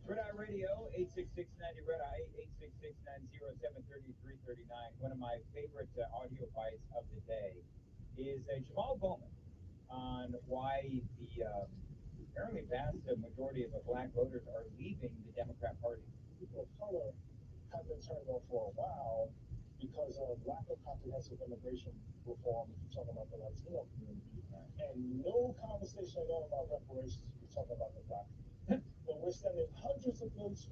Red Eye Radio, 86690 Red Eye, 866-907-3339. One of my favorite audio bites of the day is Jamal Bowman on why the apparently vast majority of the black voters are leaving the Democrat Party. People of color have been turned off for a while because of lack of comprehensive immigration reform, if you're talking about the Latino community, and no conversation at all about reparations if you're talking about the black community. But we're spending hundreds of billions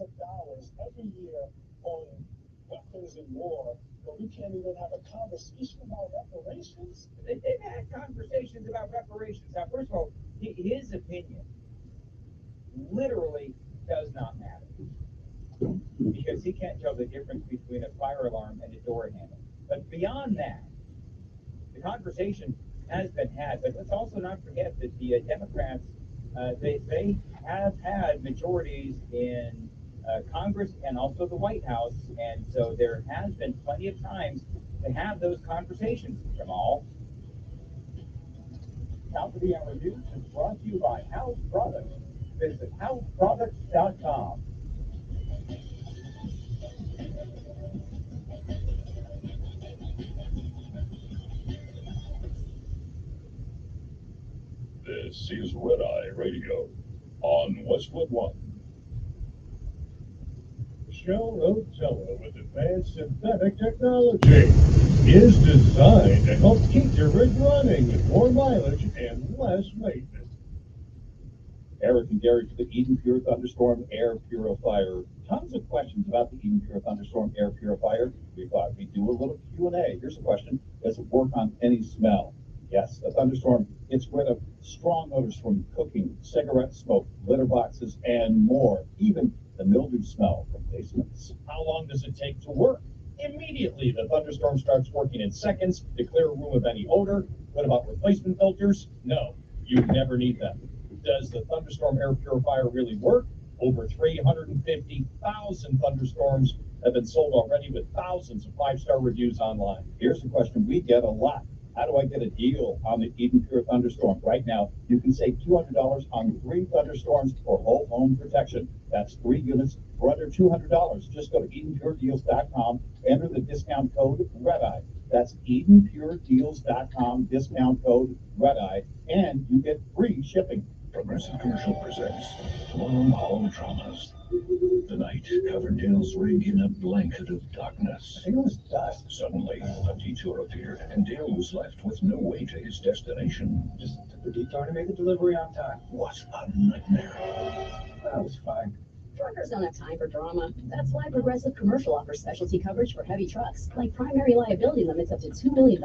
of dollars every year on weapons and war, but we can't even have a conversation about reparations. They've had conversations about reparations. Now, first of all, his opinion literally does not matter because he can't tell the difference between a fire alarm and a door handle. But beyond that, the conversation has been had. But let's also not forget that the Democrats, they have had majorities in Congress and also the White House, and so there has been plenty of times to have those conversations, Jamal. Top of the Hour News is brought to you by House Products. Visit houseproducts.com. This is Red Eye Radio on Westwood One. Shell Rotella with advanced synthetic technology is designed to help keep your rig running with more mileage and less maintenance. Eric and Gary for the Eden Pure Thunderstorm Air Purifier. Tons of questions about the Eden Pure Thunderstorm Air Purifier. We thought we'd do a little Q&A. Here's a question. Does it work on any smell? Yes, the Thunderstorm gets rid of strong odors from cooking, cigarette smoke, litter boxes, and more. Even the mildew smell from basements. How long does it take to work? Immediately. The Thunderstorm starts working in seconds to clear a room of any odor. What about replacement filters? No, you never need them. Does the Thunderstorm Air Purifier really work? Over 350,000 Thunderstorms have been sold already with thousands of 5-star reviews online. Here's a question we get a lot. How do I get a deal on the Eden Pure Thunderstorm? Right now, you can save $200 on 3 Thunderstorms for whole home protection. That's 3 units for under $200. Just go to EdenPureDeals.com, enter the discount code REDEYE. That's EdenPureDeals.com, discount code REDEYE, and you get free shipping. Progressive Commercial presents Long-Haul Dramas. The night covered Dale's rig in a blanket of darkness. I think it was dust. Suddenly, a detour appeared, and Dale was left with no way to his destination. Just took the detour to make the delivery on time. What a nightmare. That was fine. Truckers don't have time for drama. That's why Progressive Commercial offers specialty coverage for heavy trucks, like primary liability limits up to $2 million.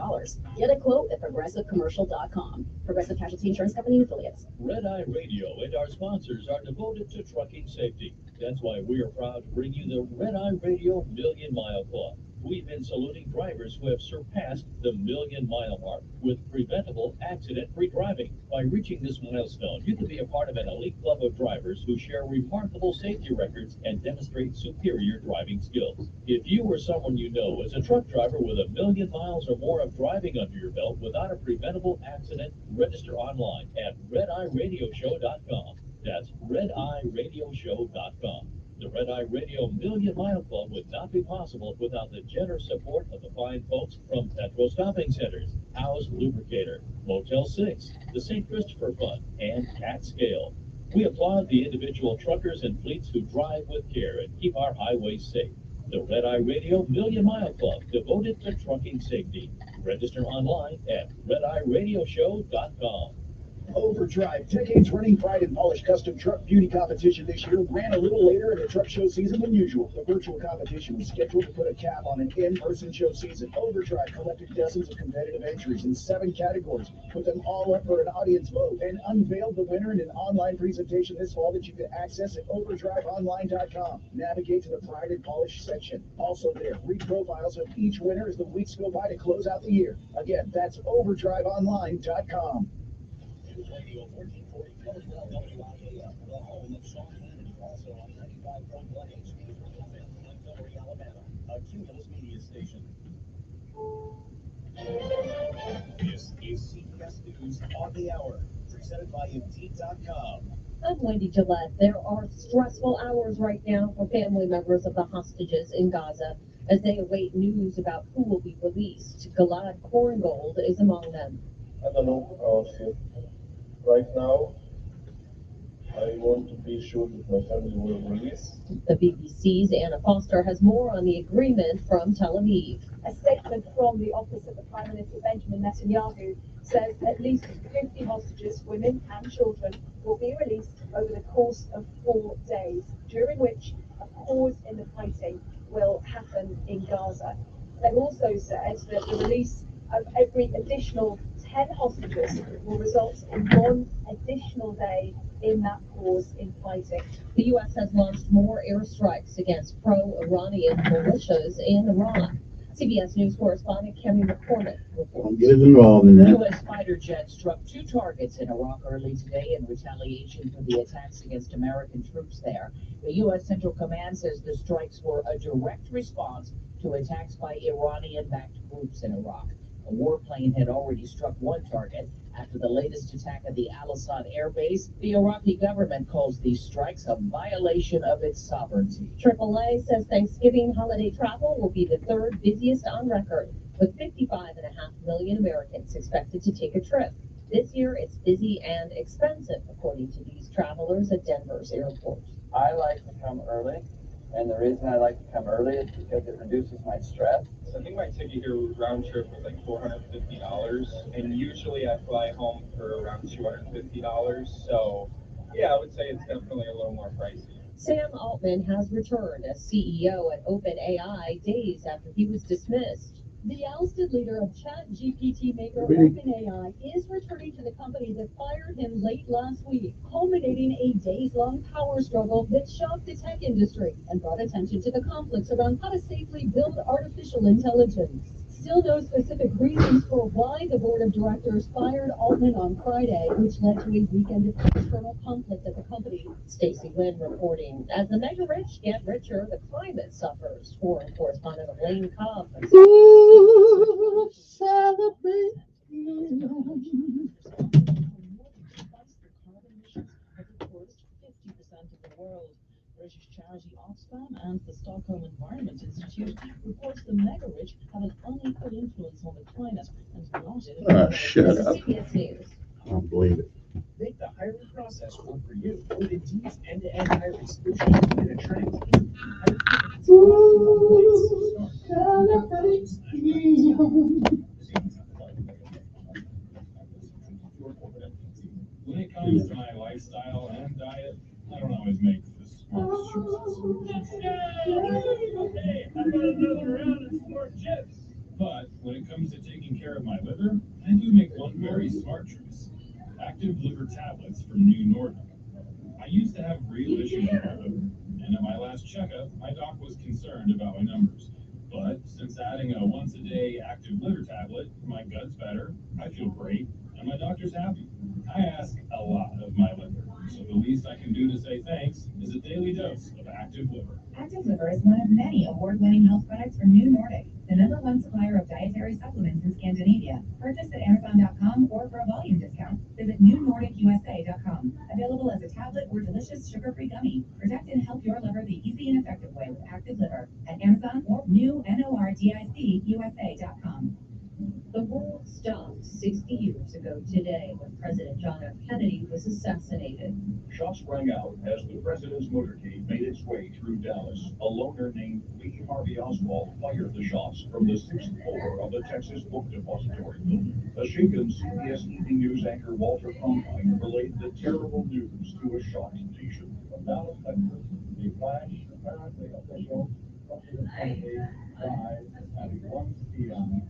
Get a quote at progressivecommercial.com. Progressive Casualty Insurance Company and Affiliates. Red Eye Radio and our sponsors are devoted to trucking safety. That's why we are proud to bring you the Red Eye Radio Million Mile Club. We've been saluting drivers who have surpassed the million-mile mark with preventable, accident-free driving. By reaching this milestone, you can be a part of an elite club of drivers who share remarkable safety records and demonstrate superior driving skills. If you or someone you know is a truck driver with 1 million miles or more of driving under your belt without a preventable accident, register online at redeyeradioshow.com. That's redeyeradioshow.com. The Red Eye Radio Million Mile Club would not be possible without the generous support of the fine folks from Petro Stopping Centers, House Lubricator, Motel 6, the St. Christopher Fund, and Cat Scale. We applaud the individual truckers and fleets who drive with care and keep our highways safe. The Red Eye Radio Million Mile Club, devoted to trucking safety. Register online at redeyeradioshow.com. Overdrive, decades-running pride and polished custom truck beauty competition this year ran a little later in the truck show season than usual. The virtual competition was scheduled to put a cap on an in-person show season. Overdrive collected dozens of competitive entries in 7 categories, put them all up for an audience vote, and unveiled the winner in an online presentation this fall that you can access at overdriveonline.com. Navigate to the pride and polish section. Also there, read profiles of each winner as the weeks go by to close out the year. Again, that's overdriveonline.com. Radio 1440 Roswell, WIAM, the home of Sean Hannity, also on 95.1 HD3 FM in Montgomery, Alabama, a Cumulus media station. This is CBS News on the Hour, presented by Indeed.com. I'm Wendy Gillette. There are stressful hours right now for family members of the hostages in Gaza as they await news about who will be released. Gilad Korngold is among them. I don't know how I feel. Right now, I want to be sure that my family will release. The BBC's Anna Foster has more on the agreement from Tel Aviv. A statement from the office of the Prime Minister Benjamin Netanyahu says at least 50 hostages, women and children, will be released over the course of 4 days, during which a pause in the fighting will happen in Gaza. They've also said that the release of every additional 10 hostages will result in 1 additional day in that pause in fighting. The U.S. has launched more airstrikes against pro-Iranian militias in Iraq. CBS News correspondent Kevin McCormick reports. Get involved in that. U.S. fighter jets struck 2 targets in Iraq early today in retaliation for the attacks against American troops there. The U.S. Central Command says the strikes were a direct response to attacks by Iranian-backed groups in Iraq. A warplane had already struck 1 target. After the latest attack at the Al-Assad air base, the Iraqi government calls these strikes a violation of its sovereignty. AAA says Thanksgiving holiday travel will be the 3rd busiest on record, with 55.5 million Americans expected to take a trip. This year, it's busy and expensive, according to these travelers at Denver's airport. I like to come early, and the reason I like to come early is because it reduces my stress. So I think my ticket here round trip was like $450, and usually I fly home for around $250. So yeah, I would say it's definitely a little more pricey. Sam Altman has returned as CEO at OpenAI days after he was dismissed. The ousted leader of ChatGPT maker OpenAI is returning to the company that fired him late last week, culminating a days-long power struggle that shocked the tech industry and brought attention to the conflicts around how to safely build artificial intelligence. Still no specific reasons for why the board of directors fired Altman on Friday, which led to a weekend of internal conflict at the company. Stacey Lynn reporting, as the mega rich get richer, the climate suffers. Foreign correspondent Elaine Cobb. Celebrate. British charity Oxfam and the Stockholm Environment Institute reports the mega-rich have an unequal influence on the climate and not in Oh, shut up. CBS News. I don't believe it. Make the hiring process work for you with Indeed's end-to-end hiring solution and attract When it comes to my lifestyle and diet, I don't always make the smartest choices. Okay, how about another round of sport chips? But when it comes to taking care of my liver, I do make one very smart choice. Active liver tablets from New Nordic. I used to have real issues with my liver, and at my last checkup, my doc was concerned about my numbers. But since adding a once-a-day active liver tablet, my gut's better, I feel great, and my doctor's happy. I ask a lot of my liver, so the least I can do to say thanks is a daily dose of active liver. Active Liver is one of many award-winning health products from New Nordic, the #1 supplier of dietary supplements in Scandinavia. Purchase at Amazon.com or for a volume discount, visit newnordicusa.com. Available as a tablet or delicious sugar-free gummy. Protect and help your liver the easy and effective way with Active Liver at Amazon or newnordicusa.com. The world stopped 60 years ago today when President John F. Kennedy was assassinated. Shots rang out as the president's motorcade made its way through Dallas. A loner named Lee Harvey Oswald fired the shots from the 6th floor of the Texas Book Depository. A shaken CBS Evening News anchor Walter Cronkite relayed the terrible news to a shocked nation. From Dallas, Texas, a flash apparently official President Kennedy died at 1 p.m.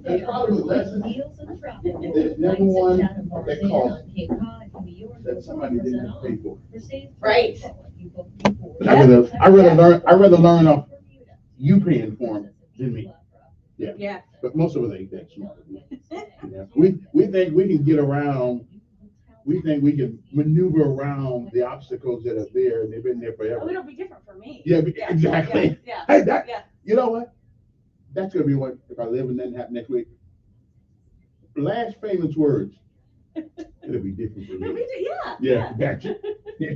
They probably listen. There's never one that calls that somebody didn't pay for. Right. But I rather learn off you paying for them than me. Yeah. Yeah. But most of us ain't that smart. Yeah. We think we can get around. We think we can maneuver around the obstacles that are there, and they've been there forever. Oh, it'll be different for me. Yeah, exactly. Yeah. Hey, that, Yeah. you know what? That's gonna be what if I live and nothing happen next week. Last famous words. It'll be different for me. Yeah. Yeah, gotcha. Yeah.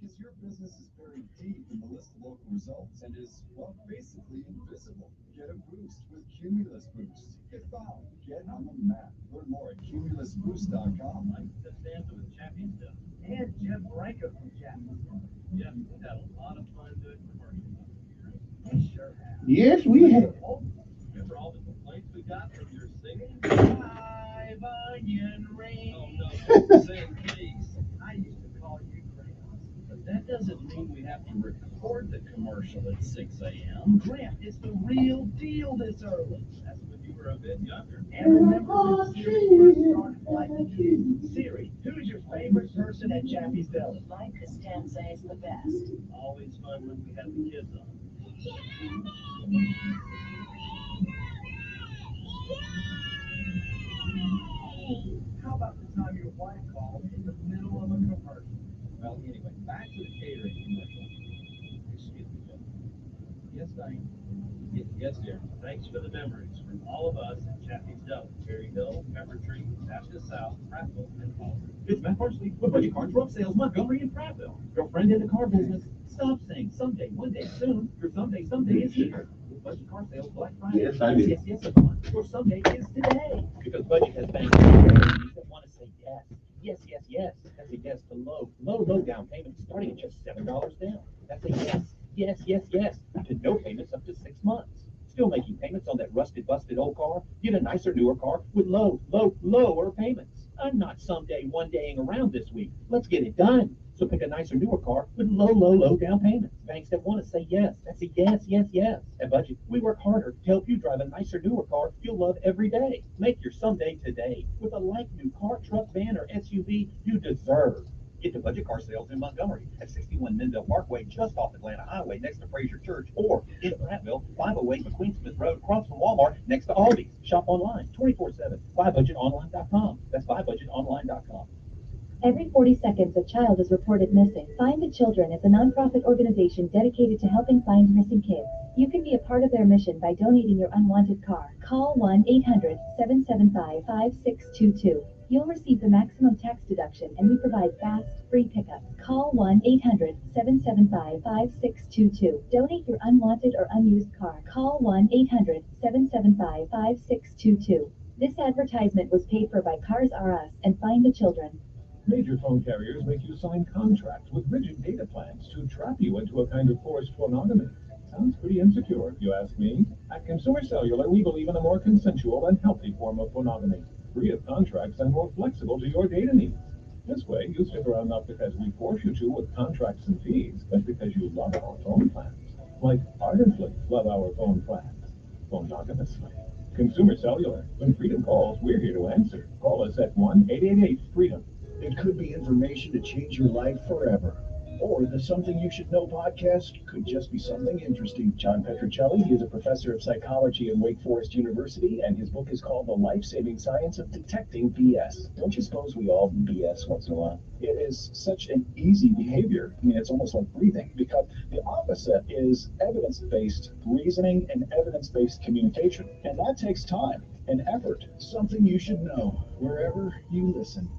Because your business is buried deep in the list of local results and is, well, basically invisible. Get a boost with Cumulus Boost. Get found. Get on the map. Learn more at cumulusboost.com. Mike Costanza with Chappie's Stuff. And Jeff Brinker from Chappie's. Jeff, we've had a lot of fun doing commercials up here. We sure have. Yes, we have. Remember all the complaints we got from your singing? Five onion rings. Oh, no, sing, please. I used to call you Grant. But that doesn't mean we have to record the commercial at 6 a.m. Grant, it's the real deal this early. That's when you were a bit younger. And remember when Siri first started like you? Siri, who's your favorite person at Chappie's Deli? Mike Costanza is the best. Always fun when we had the kids on. How about the time your wife called in the middle of a commercial? Well, anyway, back to the catering commercial. Excuse me, Jeff. Yes, Diane. Yes, dear. Thanks for the memories from all of us at Chappie's Deli, Cherry Hill, Pepper Tree, Ashton South, Prattville, and Palmer. It's Matt Parsley with Budget Car Truck Sales Montgomery and Prattville. Your friend in the car business. Stop saying someday, one day, soon. Your someday is here. With Budget Car Sales Black Friday. Yes, I did. Yes, Yvonne. Your someday is today. Because Budget has banks that want to say yes. Yes. That's a yes to low down payments starting at just $7 down. That's a yes to no payments up to 6 months. Still making payments on that rusted, busted old car? Get a nicer, newer car with lower payments. I'm not someday, one daying around this week. Let's get it done. So pick a nicer, newer car with low down payments. Banks that want to say yes. That's a yes. At Budget, we work harder to help you drive a nicer, newer car you'll love every day. Make your someday today with a like new car, truck, van, or SUV you deserve. Get to Budget Car Sales in Montgomery at 61 Mendel Parkway, just off Atlanta Highway, next to Fraser Church, or in Prattville, 508 McQueen Smith Road, across from Walmart, next to Aldi's. Shop online 24/7. BuyBudgetOnline.com. That's BuyBudgetOnline.com. Every 40 seconds, a child is reported missing. Find the Children is a nonprofit organization dedicated to helping find missing kids. You can be a part of their mission by donating your unwanted car. Call 1-800-775-5622. You'll receive the maximum tax deduction, and we provide fast, free pickup. Call 1-800-775-5622. Donate your unwanted or unused car. Call 1-800-775-5622. This advertisement was paid for by Cars R Us and Find the Children. Major phone carriers make you sign contracts with rigid data plans to trap you into a kind of forced monogamy. Sounds pretty insecure, if you ask me. At Consumer Cellular, we believe in a more consensual and healthy form of monogamy, free of contracts and more flexible to your data needs. This way, you stick around not because we force you to with contracts and fees, but because you love our phone plans. Like ardently love our phone plans. Monogamously. Consumer Cellular. When freedom calls, we're here to answer. Call us at 1-888-FREEDOM. It could be information to change your life forever. Or the Something You Should Know podcast could just be something interesting. John Petruccelli is a professor of psychology at Wake Forest University, and his book is called The Life-Saving Science of Detecting BS. Don't you suppose we all BS once in a while? It is such an easy behavior. I mean, it's almost like breathing, because the opposite is evidence-based reasoning and evidence-based communication. And that takes time and effort. Something you should know wherever you listen.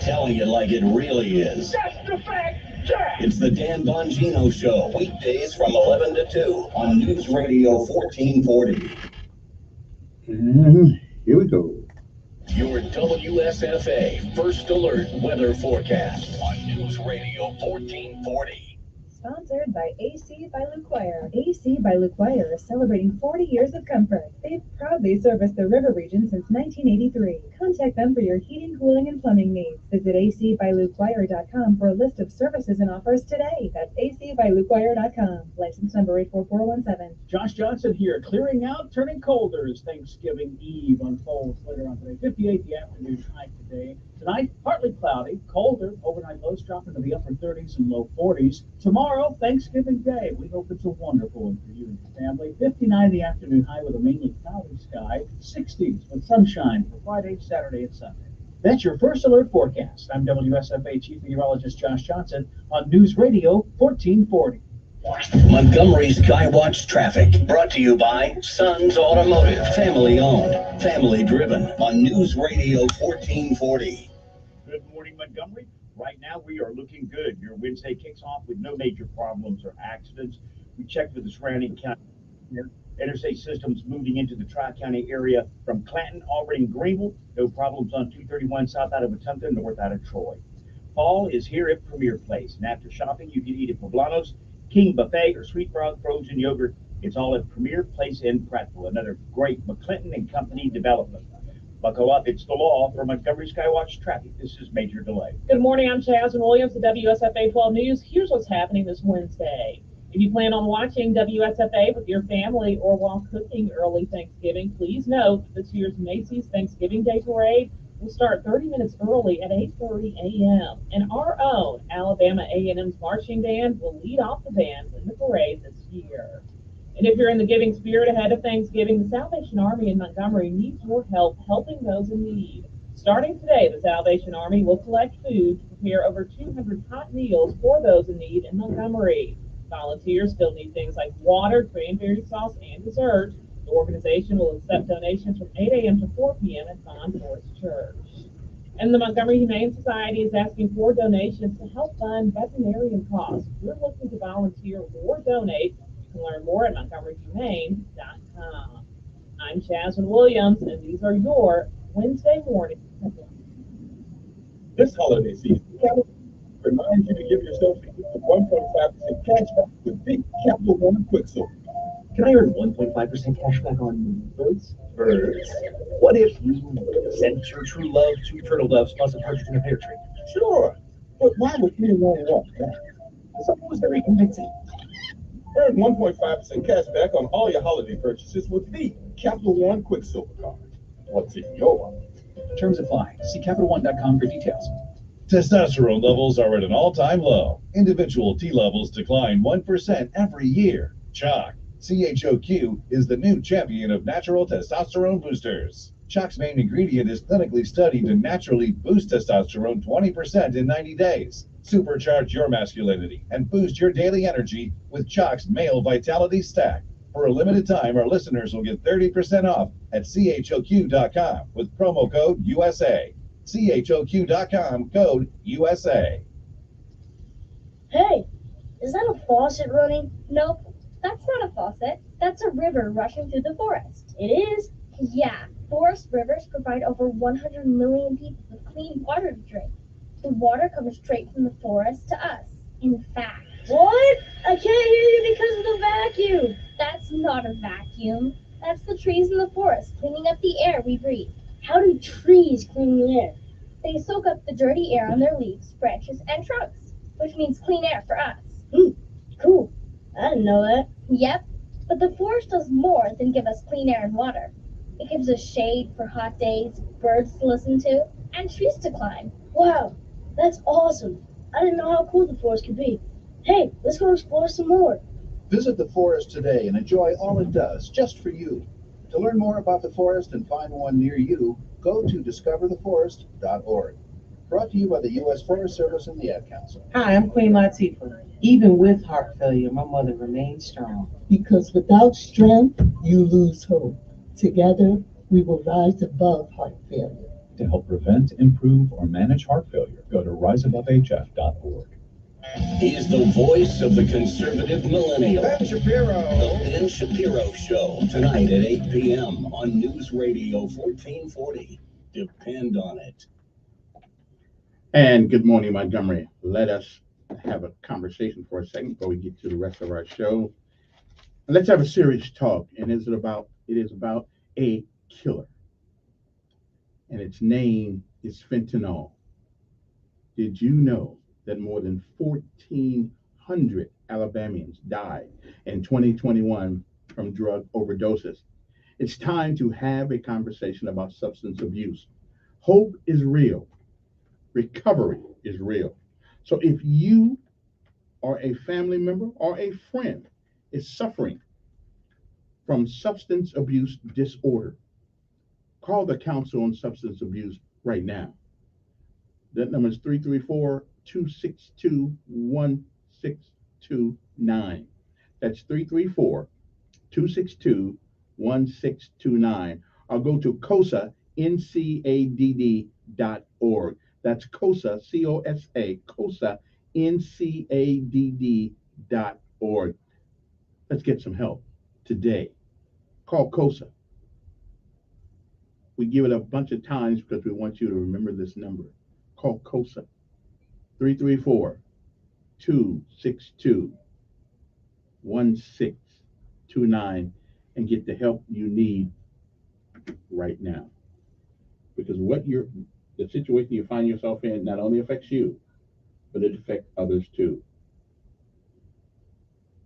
Telling it like it really is. That's the fact, Jack! It's the Dan Bongino Show, weekdays from 11 to 2 on News Radio 1440. And here we go. Your WSFA First Alert Weather Forecast on News Radio 1440. Sponsored by AC by Luquire. AC by Luquire is celebrating 40 years of comfort. They've proudly serviced the river region since 1983. Contact them for your heating, cooling, and plumbing needs. Visit acbyluquire.com for a list of services and offers today. That's acbyluquire.com. License number 84417. Josh Johnson here, clearing out, turning colder as Thanksgiving Eve unfolds later on today. 58 the afternoon high today. Tonight, partly cloudy, colder, overnight lows dropping to the upper 30s and low 40s. Tomorrow, Thanksgiving Day, we hope it's a wonderful one for you and your family. 59 the afternoon high with a mainly cloudy sky, 60s with sunshine for Friday, Saturday, and Sunday. That's your first alert forecast. I'm WSFA Chief Meteorologist Josh Johnson on News Radio 1440. Montgomery Skywatch traffic brought to you by Sons Automotive, family owned, family driven on News Radio 1440. Good morning, Montgomery. Right now we are looking good. Your Wednesday kicks off with no major problems or accidents. We checked with the surrounding county. Interstate systems moving into the Tri-County area from Clanton, Auburn, and Greenville. No problems on 231 south out of Wetumpka, north out of Troy. Fall is here at Premier Place, and after shopping, you can eat at Poblanos, King Buffet, or Sweet Frog Frozen Yogurt. It's all at Premier Place in Prattville, another great McClinton and Company development. Buckle up, it's the law. For Montgomery Skywatch traffic, this is Major Delay. Good morning, I'm Jasmine Williams at WSFA 12 News. Here's what's happening this Wednesday. If you plan on watching WSFA with your family or while cooking early Thanksgiving, please note this year's Macy's Thanksgiving Day Parade will start 30 minutes early at 8:30 a.m. And our own Alabama A&M's marching band will lead off the bands in the parade this year. And if you're in the giving spirit ahead of Thanksgiving, the Salvation Army in Montgomery needs your help helping those in need. Starting today, the Salvation Army will collect food to prepare over 200 hot meals for those in need in Montgomery. Volunteers still need things like water, cranberry sauce, and dessert. The organization will accept donations from 8 a.m. to 4 p.m. at Von Forest Church. And the Montgomery Humane Society is asking for donations to help fund veterinarian costs. If you're looking to volunteer or donate, you can learn more at montgomeryhumane.com. I'm Jasmine Williams, and these are your Wednesday morning. This holiday season, reminds you to give yourself a 1.5% cash back with big Capital One Quicksilver. Can I earn 1.5% cash back on birds? Birds? What if you sent your true love 2 turtle doves plus a partridge in a pear tree? Sure, but why would anyone want that? Something was very convincing. Earn 1.5% cash back on all your holiday purchases with the Capital One Quicksilver card. What's in your wallet? Terms apply. See CapitalOne.com for details. Testosterone levels are at an all-time low. Individual T levels decline 1% every year. Chalk, CHOQ, is the new champion of natural testosterone boosters. Chalk's main ingredient is clinically studied to naturally boost testosterone 20% in 90 days. Supercharge your masculinity and boost your daily energy with Chalk's Male Vitality Stack. For a limited time, our listeners will get 30% off at CHOQ.com with promo code USA. CHOQ.com, code USA. Hey, is that a faucet running? Nope, that's not a faucet. That's a river rushing through the forest. It is? Yeah, forest rivers provide over 100 million people with clean water to drink. The water comes straight from the forest to us. In fact. What? I can't hear you because of the vacuum. That's not a vacuum. That's the trees in the forest cleaning up the air we breathe. How do trees clean the air? They soak up the dirty air on their leaves, branches, and trunks, which means clean air for us. Cool. I didn't know that. Yep, but the forest does more than give us clean air and water. It gives us shade for hot days, birds to listen to, and trees to climb. Wow, that's awesome. I didn't know how cool the forest could be. Hey, let's go explore some more. Visit the forest today and enjoy all it does just for you. To learn more about the forest and find one near you, go to discovertheforest.org. Brought to you by the U.S. Forest Service and the Ad Council. Hi, I'm Queen Latifah. Even with heart failure, my mother remained strong. Because without strength, you lose hope. Together, we will rise above heart failure. To help prevent, improve, or manage heart failure, go to riseabovehf.org. He is the voice of the conservative millennial. Ben Shapiro. The Ben Shapiro Show, tonight at 8 p.m. on News Radio 1440. Depend on it. And good morning, Montgomery. Let us have a conversation for a second before we get to the rest of our show. And let's have a serious talk. And it is about a killer. And its name is fentanyl. Did you know that more than 1,400 Alabamians died in 2021 from drug overdoses? It's time to have a conversation about substance abuse. Hope is real. Recovery is real. So if you or a family member or a friend is suffering from substance abuse disorder, call the Council on Substance Abuse right now. That number is 334-262-1629. That's 334-262-1629. Or go to COSA, NCADD.org. That's COSA, COSA, COSA, NCADD.org. Let's get some help today. Call COSA. We give it a bunch of times because we want you to remember this number. Call COSA, 334-262-1629, and get the help you need right now. Because the situation you find yourself in not only affects you, but it affects others too.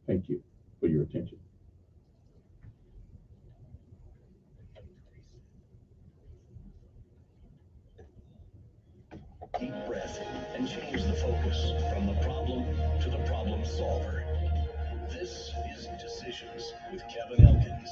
Thank you for your attention. Deep breath and change the focus from the problem to the problem solver. This is Decisions with Kevin Elkins.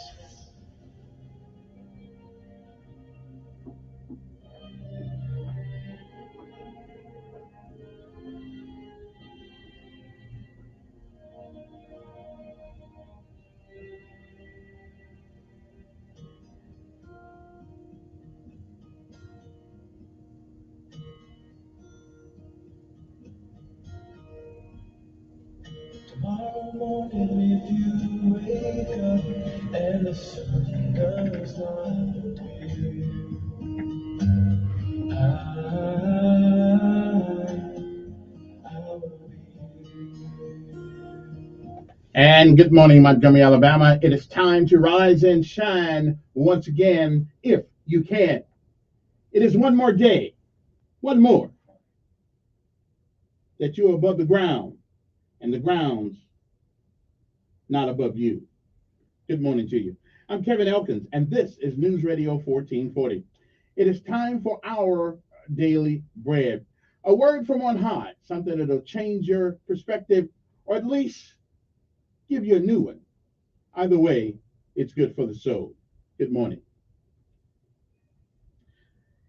Tomorrow morning, if you wake up and the sun does not appear, I will be And good morning, Montgomery, Alabama. It is time to rise and shine once again, if you can. It is one more day, one more, that you're above the ground and the ground's not above you. Good morning to you. I'm Kevin Elkins, and this is News Radio 1440. It is time for our daily bread, a word from on high, something that'll change your perspective or at least give you a new one. Either way, it's good for the soul. Good morning.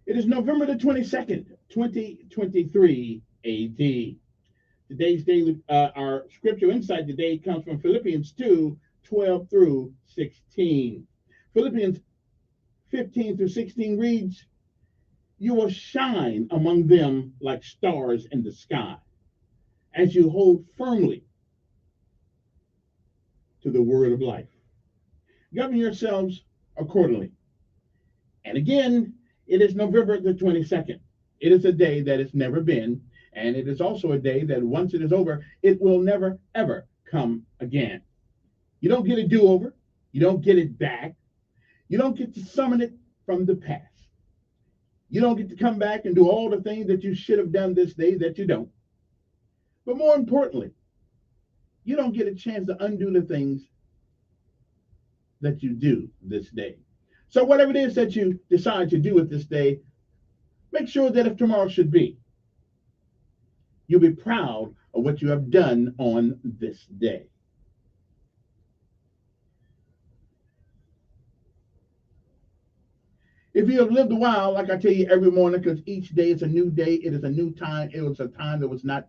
It is November the 22nd, 2023 AD. Today's daily, our scripture insight today comes from Philippians 2:12 through 16. Philippians 15 through 16 reads, "You will shine among them like stars in the sky, as you hold firmly to the word of life. Govern yourselves accordingly." And again, it is November the 22nd. It is a day that has never been, and it is also a day that once it is over, it will never, ever come again. You don't get a do-over. You don't get it back. You don't get to summon it from the past. You don't get to come back and do all the things that you should have done this day that you don't. But more importantly, you don't get a chance to undo the things that you do this day. So whatever it is that you decide to do with this day, make sure that if tomorrow should be, you'll be proud of what you have done on this day. If you have lived a while, like I tell you every morning, because each day is a new day, it is a new time, it was a time that was not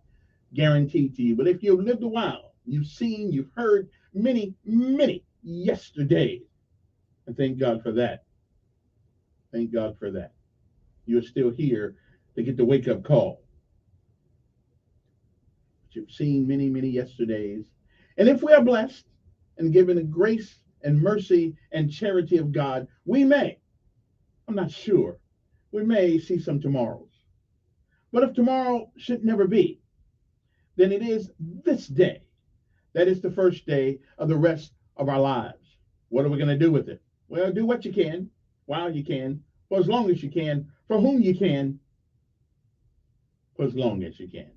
guaranteed to you. But if you've lived a while, you've seen, you've heard many, many yesterdays. And thank God for that. Thank God for that. You're still here to get the wake-up call. But you've seen many, many yesterdays. And if we are blessed and given the grace and mercy and charity of God, we may, I'm not sure, we may see some tomorrows. But if tomorrow should never be, then it is this day that is the first day of the rest of our lives. What are we going to do with it? Well, do what you can, while you can, for as long as you can, for whom you can, for as long as you can.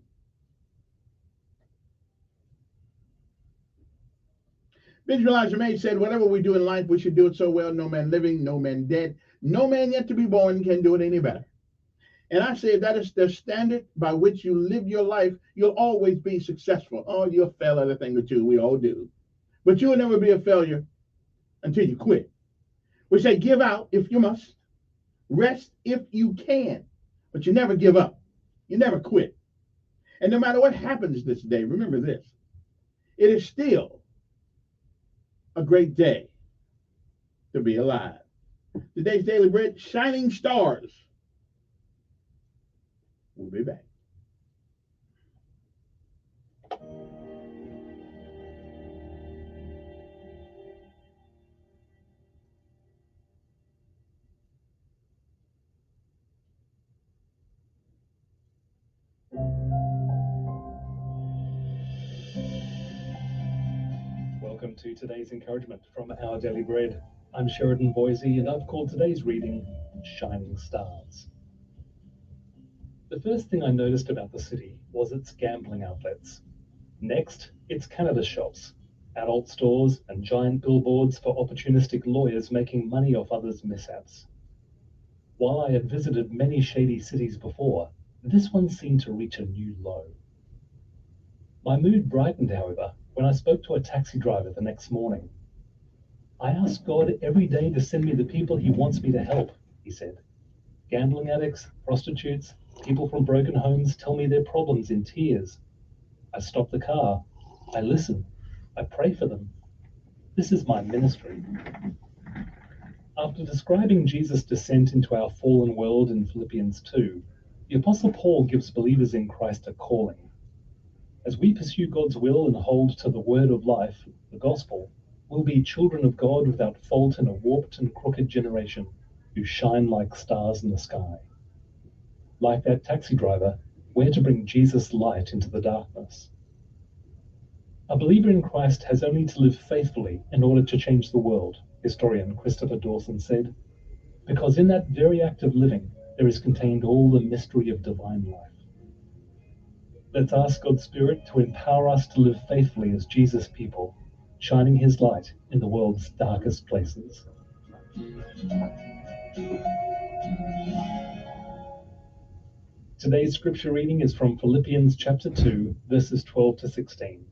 Bishop Elijah May said, whatever we do in life, we should do it so well, no man living, no man dead, no man yet to be born can do it any better. And I say if that is the standard by which you live your life, you'll always be successful. Oh, you'll fail at a thing or two. We all do. But you'll never be a failure until you quit. We say give out if you must, rest if you can, but you never give up. You never quit. And no matter what happens this day, remember this. It is still a great day to be alive. Today's Daily Bread, Shining Stars. We'll be back. Welcome to today's encouragement from Our Daily Bread. I'm Sheridan Boise, and I've called today's reading Shining Stars. The first thing I noticed about the city was its gambling outlets. Next, its cannabis shops, adult stores, and giant billboards for opportunistic lawyers making money off others' mishaps. While I had visited many shady cities before, this one seemed to reach a new low. My mood brightened, however, when I spoke to a taxi driver the next morning. I ask God every day to send me the people he wants me to help, he said. Gambling addicts, prostitutes, people from broken homes tell me their problems in tears. I stop the car. I listen. I pray for them. This is my ministry. After describing Jesus' descent into our fallen world in Philippians 2, the Apostle Paul gives believers in Christ a calling. As we pursue God's will and hold to the word of life, the gospel, we'll be children of God without fault in a warped and crooked generation who shine like stars in the sky. Like that taxi driver, we're to bring Jesus' light into the darkness. A believer in Christ has only to live faithfully in order to change the world, historian Christopher Dawson said, because in that very act of living, there is contained all the mystery of divine life. Let's ask God's Spirit to empower us to live faithfully as Jesus' people, shining his light in the world's darkest places. Today's scripture reading is from Philippians chapter 2, verses 12 to 16.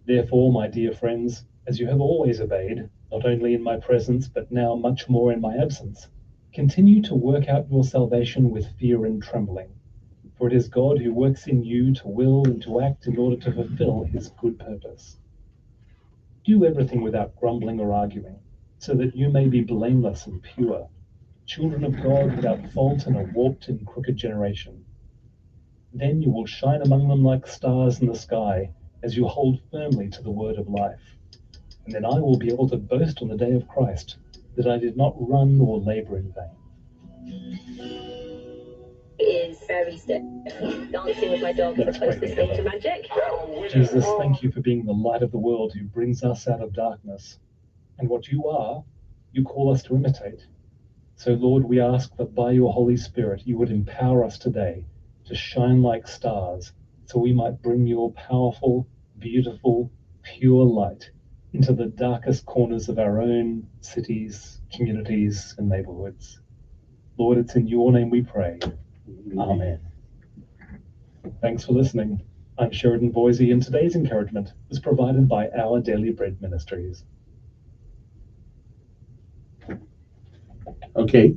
Therefore, my dear friends, as you have always obeyed, not only in my presence, but now much more in my absence, continue to work out your salvation with fear and trembling. For it is God who works in you to will and to act in order to fulfill his good purpose. Do everything without grumbling or arguing, so that you may be blameless and pure, children of God without fault in a warped and crooked generation. Then you will shine among them like stars in the sky as you hold firmly to the word of life. And then I will be able to boast on the day of Christ that I did not run or labor in vain. Is very stiff. Dancing with my dog is the closest thing to magic. Jesus, thank you for being the light of the world who brings us out of darkness. And what you are, you call us to imitate. So, Lord, we ask that by your Holy Spirit, you would empower us today to shine like stars so we might bring your powerful, beautiful, pure light into the darkest corners of our own cities, communities, and neighborhoods. Lord, it's in your name we pray. Amen. Thanks for listening. I'm Sheridan Boise, and today's encouragement was provided by Our Daily Bread Ministries. Okay,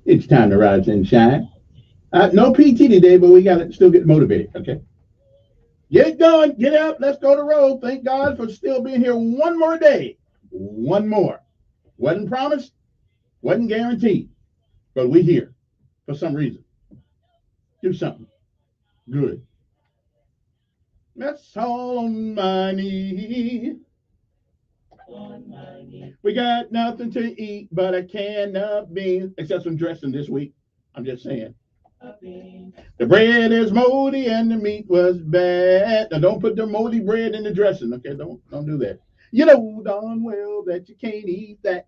it's time to rise and shine. No PT today, but we got to still get motivated, okay? Get it going, get up, let's go to road. Thank God for still being here one more day. One more. Wasn't promised, wasn't guaranteed, but we're here for some reason. Do something good. That's all on my knee. We got nothing to eat, but I cannot be, except some dressing this week. I'm just saying. The bread is moldy and the meat was bad. Now don't put the moldy bread in the dressing, okay? Don't do that. You know darn well that you can't eat that.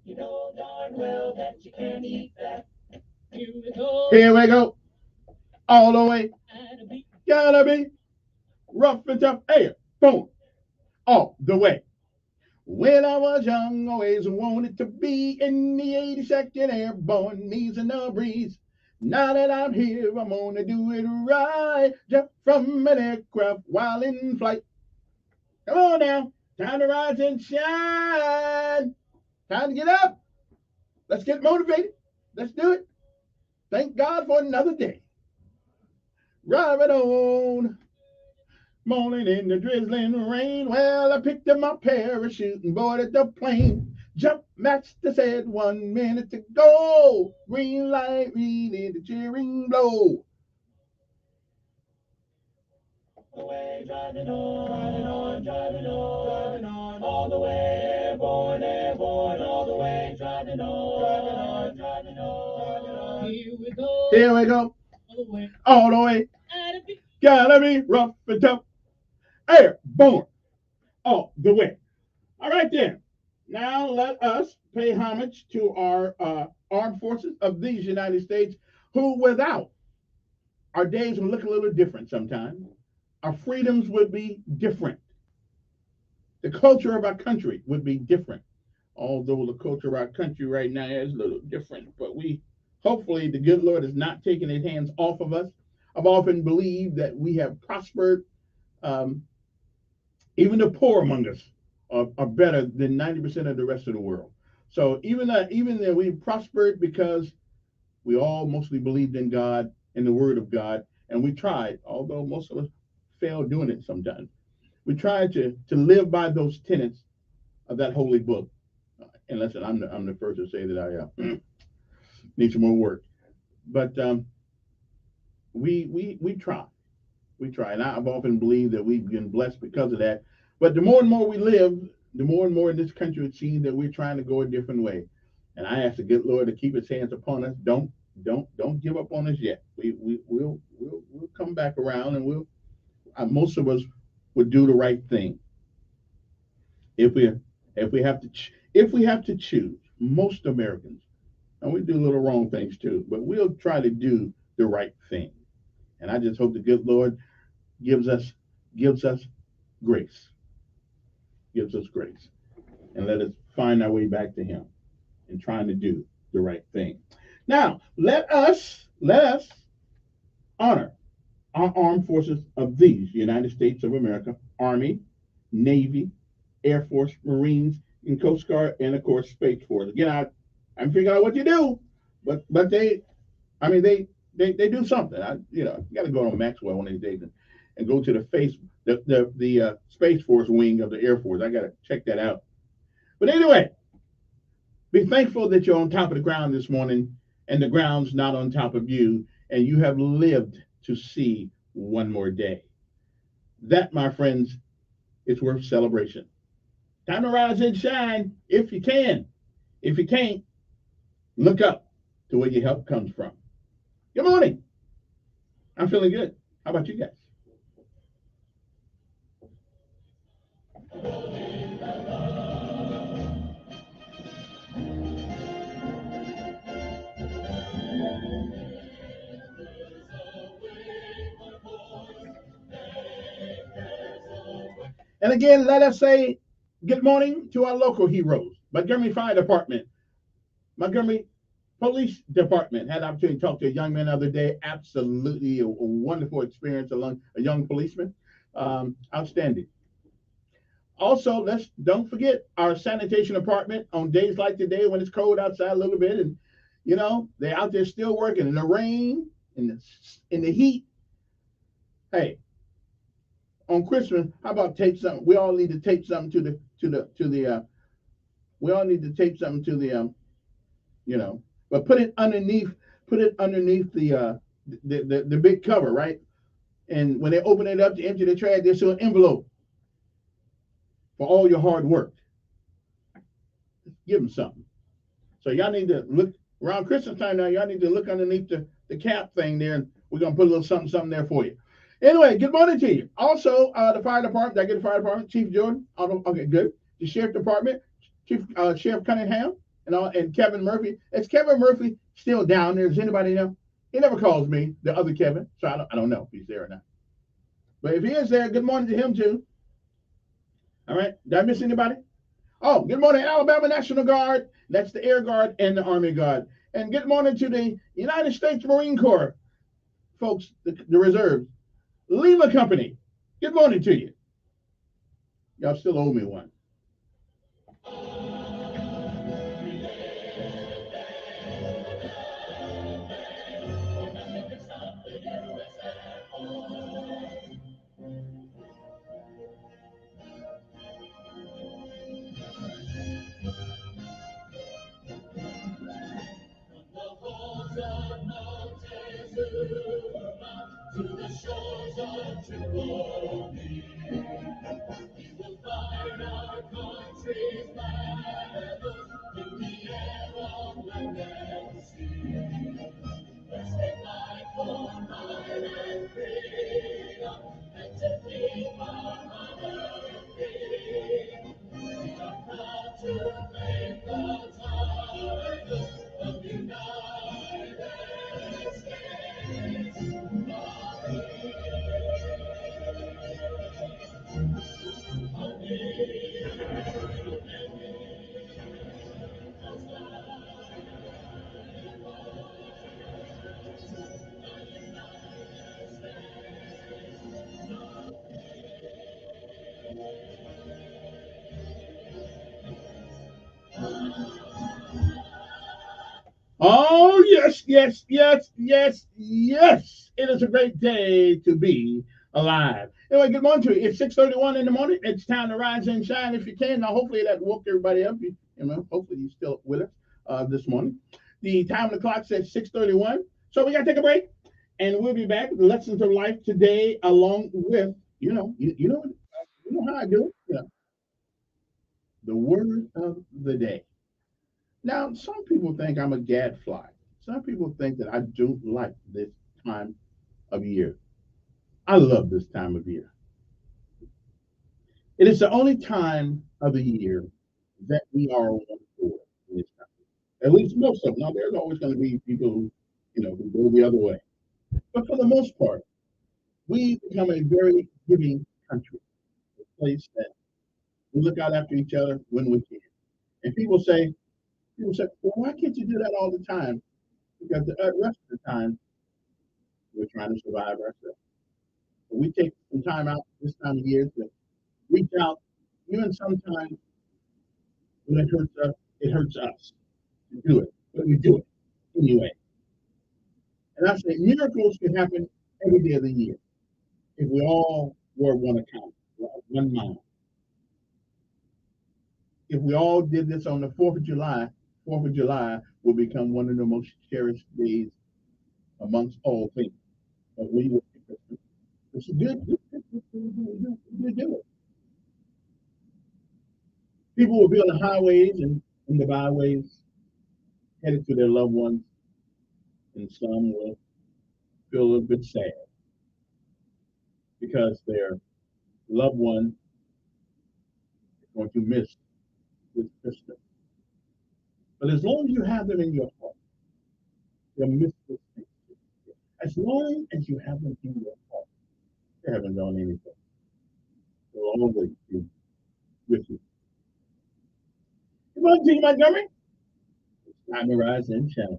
You know darn well that you can't eat that. Here we go. All the way. Gotta be rough and tough. Hey, boom. All the way. When I was young, always wanted to be in the 82nd Airborne, knees in the breeze. Now that I'm here, I'm gonna do it right. Jump from an aircraft while in flight. Come on now. Time to rise and shine. Time to get up. Let's get motivated. Let's do it. Thank God for another day. Right on. Morning in the drizzling rain. Well, I picked up my parachute and boarded the plane. Jump master said 1 minute to go. Green light, really the cheering blow. Away, driving on, driving on, driving on, driving on, all the way, airborne, airborne, all the way, driving on, driving on, driving on, driving on. Here we go. Here we go. All the way. All the way. Gotta be rough and tough. Airborne. All the way. All right then. Now let us pay homage to our armed forces of these United States, who without our days would look a little different sometimes. Our freedoms would be different. The culture of our country would be different. Although the culture of our country right now is a little different, but we hopefully the good Lord is not taking his hands off of us. I've often believed that we have prospered. Even the poor among us are better than 90% of the rest of the world. So even that we prospered because we all mostly believed in God and the Word of God, and we tried, although most of us fail doing it sometimes. We tried to live by those tenets of that holy book. And listen, I'm the first to say that I need some more work, but we try. We try, and I've often believed that we've been blessed because of that. But the more and more we live, the more and more in this country it seems that we're trying to go a different way. And I ask the good Lord to keep His hands upon us. Don't give up on us yet. We'll come back around, and we'll most of us would do the right thing. If we have to choose, most Americans, and we do little wrong things too, but we'll try to do the right thing. And I just hope the good Lord gives us grace, and let us find our way back to Him and trying to do the right thing. Now, let us honor our armed forces of these United States of America: Army, Navy, Air Force, Marines, and Coast Guard, and of course Space Force. Again, I'm figuring out what you do, but they do something. You got to go on Maxwell one of these days and go to the Space Force wing of the Air Force. I got to check that out. But anyway, be thankful that you're on top of the ground this morning, and the ground's not on top of you, and you have lived to see one more day. That, my friends, is worth celebration. Time to rise and shine if you can. If you can't, look up to where your help comes from. Good morning. I'm feeling good. How about you guys? And again, let us say good morning to our local heroes: Montgomery Fire Department, Montgomery Police Department. Had an opportunity to talk to a young man the other day. Absolutely a wonderful experience along a young policeman. Outstanding. Also, don't forget our sanitation department on days like today when it's cold outside a little bit, and they're out there still working in the rain, in the heat. Hey, on Christmas, how about tape something? We all need to tape something to the. We all need to tape something to the but put it underneath the big cover, right? And when they open it up to empty the trash, there's an envelope for all your hard work. Give them something. So y'all need to look around Christmas time now. Y'all need to look underneath the cap thing there, and we're gonna put a little something there for you. Anyway, good morning to you. Also, the fire department. Did I get the fire department? Chief Jordan. Okay, good. The sheriff department, Sheriff Cunningham, and Kevin Murphy. Is Kevin Murphy still down there? Does anybody know? He never calls me, the other Kevin, so I don't know if he's there or not. But if he is there, good morning to him too. All right. Did I miss anybody? Oh, good morning, Alabama National Guard. That's the Air Guard and the Army Guard. And good morning to the United States Marine Corps folks, the reserves. Lima Company. Good morning to you. Y'all still owe me one. To the shores of Tripoli, you will find our country's banners in the air of land and sea. As we fight for right and freedom, and to keep our mother free, we are proud to make the tigers of the United States. Oh, yes, yes, yes, yes, yes. It is a great day to be alive. Anyway, good morning to you. It's 6:31 in the morning. It's time to rise and shine if you can. Now, hopefully that woke everybody up. Hopefully you're still with us this morning. The time on the clock says 6:31. So we got to take a break. And we'll be back with the lessons of life today, along with, you know how I do it. The word of the day. Now, some people think I'm a gadfly. Some people think that I don't like this time of year. I love this time of year. It is the only time of the year that we are on board in this country. At least most of them. Now, there's always going to be people who go the other way. But for the most part, we become a very giving country, a place that we look out after each other when we can. And people say, well, why can't you do that all the time? Because the rest of the time, we're trying to survive ourselves. But we take some time out this time of year to reach out, even sometimes when it hurts us to do it. But we do it anyway. And I say miracles can happen every day of the year if we all were one account, one mind. If we all did this on the 4th of July, 4th of July will become one of the most cherished days amongst all things. But we will. It's good. We do it. People will be on the highways and in the byways headed to their loved ones, and some will feel a little bit sad because their loved one is going to miss this Christmas. But as long as you have them in your heart, you'll miss this thing. As long as you have them in your heart, they haven't done anything. They'll always be with you. Come on, T. Montgomery. It's time to rise and shine.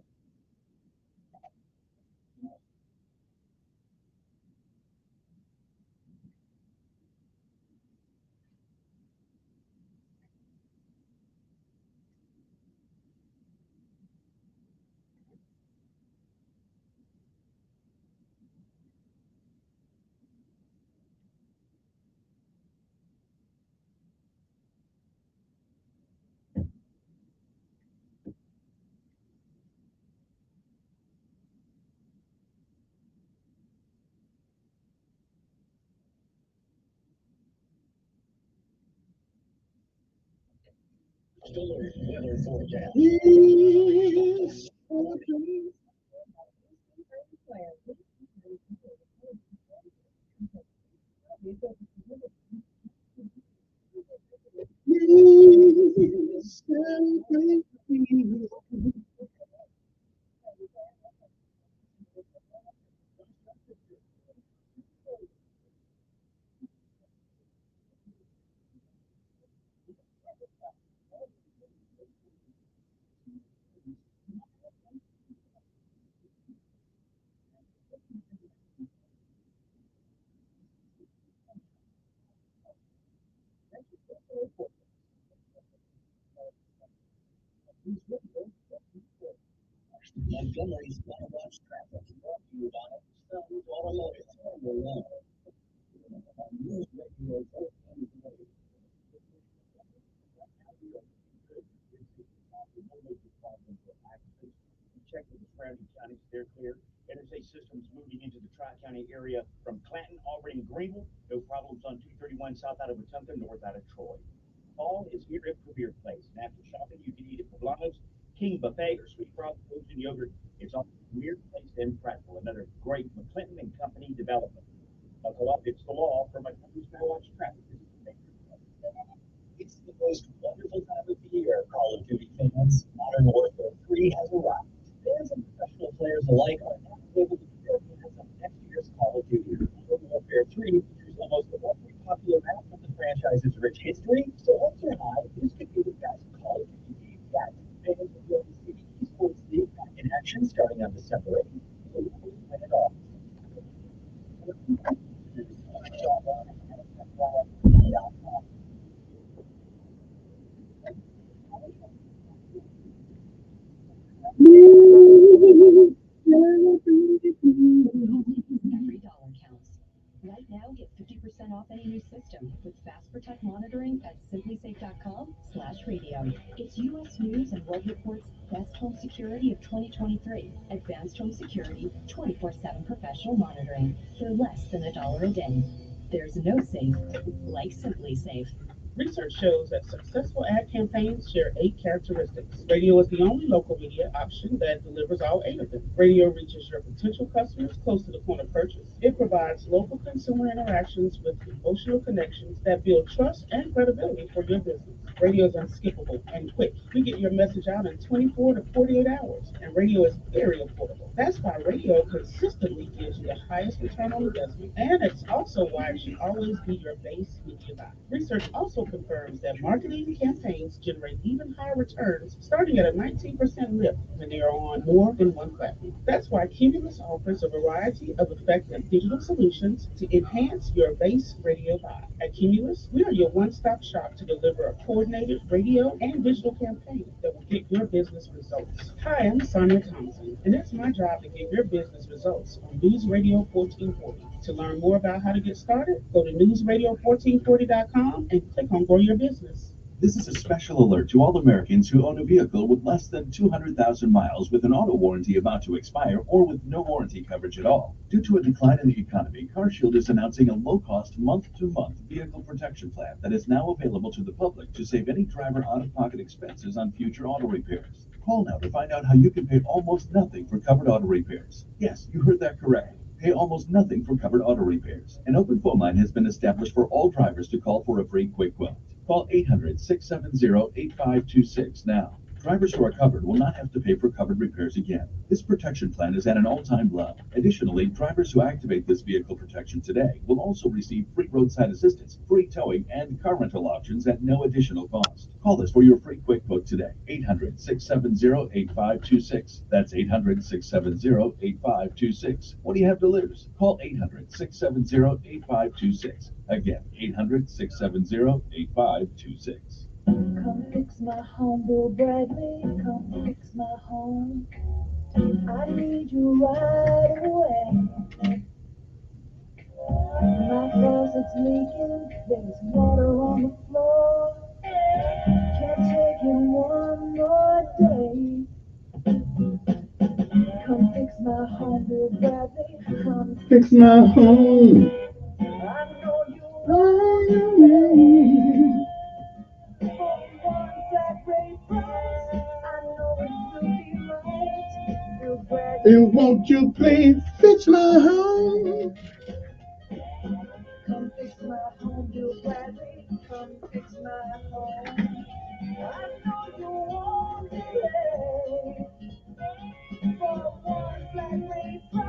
Storm weather forecast. Yes. Montgomery's Car Watch Traffic, brought to you by Sons Automotive, family owned. On News Radio 1440. Check with the surrounding counties, they're clear. Interstate systems moving into the Tri-County area from Clanton, Auburn, and Greenville. No problems on 231 south out of Wetumpka, north out of Troy. Fall is here at Premier Place. And after shopping, you can eat at Poblano's, King Buffet, or Sweet Frog Foods and Yogurt. It's all Premier Place and Prattville. Another great McClinton and Company development. Buckle up, it's the law for Montgomery's Car Watch Traffic. It's the most wonderful time of the year, Call of Duty fans. Modern Warfare 3 has arrived. Fans and professional players alike are now able to prepare for next year's Call of Duty. Modern Warfare 3 features almost every popular map of the franchise's rich history, so odds are high this could be the best Call of Duty game yet. Fans will be able to see the Esports League back in action starting on December 8th. So win it all. Every dollar counts. Right now, get 50% off any new system with Fast Protect monitoring at simplysafe.com/radio. It's U.S. News and World Report's Best Home Security of 2023. Advanced home security, 24/7 professional monitoring for less than $1 a day. There's no safe like Simply Safe. Research shows that successful ad campaigns share 8 characteristics. Radio is the only local media option that delivers all 8 of them. Radio reaches your potential customers close to the point of purchase. It provides local consumer interactions with emotional connections that build trust and credibility for your business. Radio is unskippable and quick. We get your message out in 24 to 48 hours, and radio is very affordable. That's why radio consistently gives you the highest return on investment, and it's also why it should always be your base media buy. Research also confirms that marketing campaigns generate even higher returns, starting at a 19% lift when they are on more than one platform. That's why Cumulus offers a variety of effective digital solutions to enhance your base radio buy. At Cumulus, we are your one-stop shop to deliver a coordinated radio and digital campaign that will get your business results. Hi, I'm Sonia Thompson, and it's my job to get your business results on News Radio 1440. To learn more about how to get started, go to newsradio1440.com and click on Grow Your Business. This is a special alert to all Americans who own a vehicle with less than 200,000 miles with an auto warranty about to expire or with no warranty coverage at all. Due to a decline in the economy, CarShield is announcing a low-cost month-to-month vehicle protection plan that is now available to the public to save any driver out-of-pocket expenses on future auto repairs. Call now to find out how you can pay almost nothing for covered auto repairs. Yes, you heard that correctly. Pay almost nothing for covered auto repairs. An open phone line has been established for all drivers to call for a free quick quote. Call 800-670-8526 now. Drivers who are covered will not have to pay for covered repairs again. This protection plan is at an all-time low. Additionally, drivers who activate this vehicle protection today will also receive free roadside assistance, free towing, and car rental options at no additional cost. Call us for your free quick quote today. 800-670-8526. That's 800-670-8526. What do you have to lose? Call 800-670-8526. Again, 800-670-8526. Come fix my home, Bill Bradley. Come fix my home. I need you right away. My closet's leaking. There's water on the floor. Can't take it one more day. Come fix my home, Bill Bradley. Come Fix my home. I know you want it. For one flat rate price, I know it will be right. Bill Bradley. And won't you please fix my home? Come fix my home, Bill Bradley. Come fix my home. I know you want it. For one flat rate price, I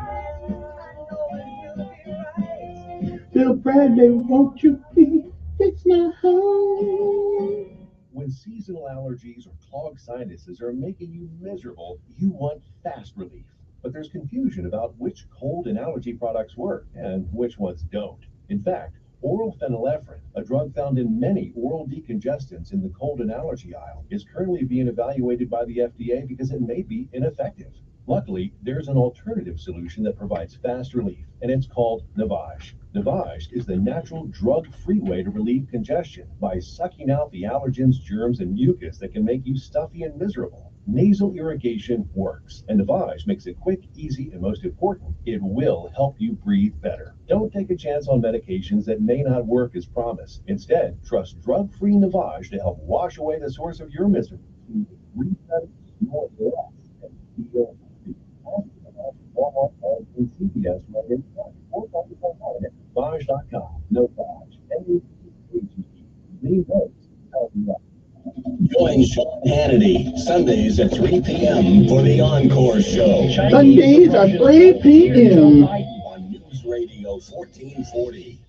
know it will be right. Bill Bradley, won't you please fix my home? When seasonal allergies or clogged sinuses are making you miserable, you want fast relief. But there's confusion about which cold and allergy products work and which ones don't. In fact, oral phenylephrine, a drug found in many oral decongestants in the cold and allergy aisle, is currently being evaluated by the FDA because it may be ineffective. Luckily, there's an alternative solution that provides fast relief, and it's called Navage. Navage is the natural drug-free way to relieve congestion by sucking out the allergens, germs, and mucus that can make you stuffy and miserable. Nasal irrigation works, and Navage makes it quick, easy, and most important, it will help you breathe better. Don't take a chance on medications that may not work as promised. Instead, trust drug-free Navage to help wash away the source of your misery. Breathe better, more relaxed, and feel Walmart and CVS right in front. Or find us online at Navage.com. Navage, N-A-V-A-G-E. Lean those, help you up. Join Sean Hannity Sundays at 3 p.m. for the Encore Show. Sundays at 3 p.m. on News Radio 1440.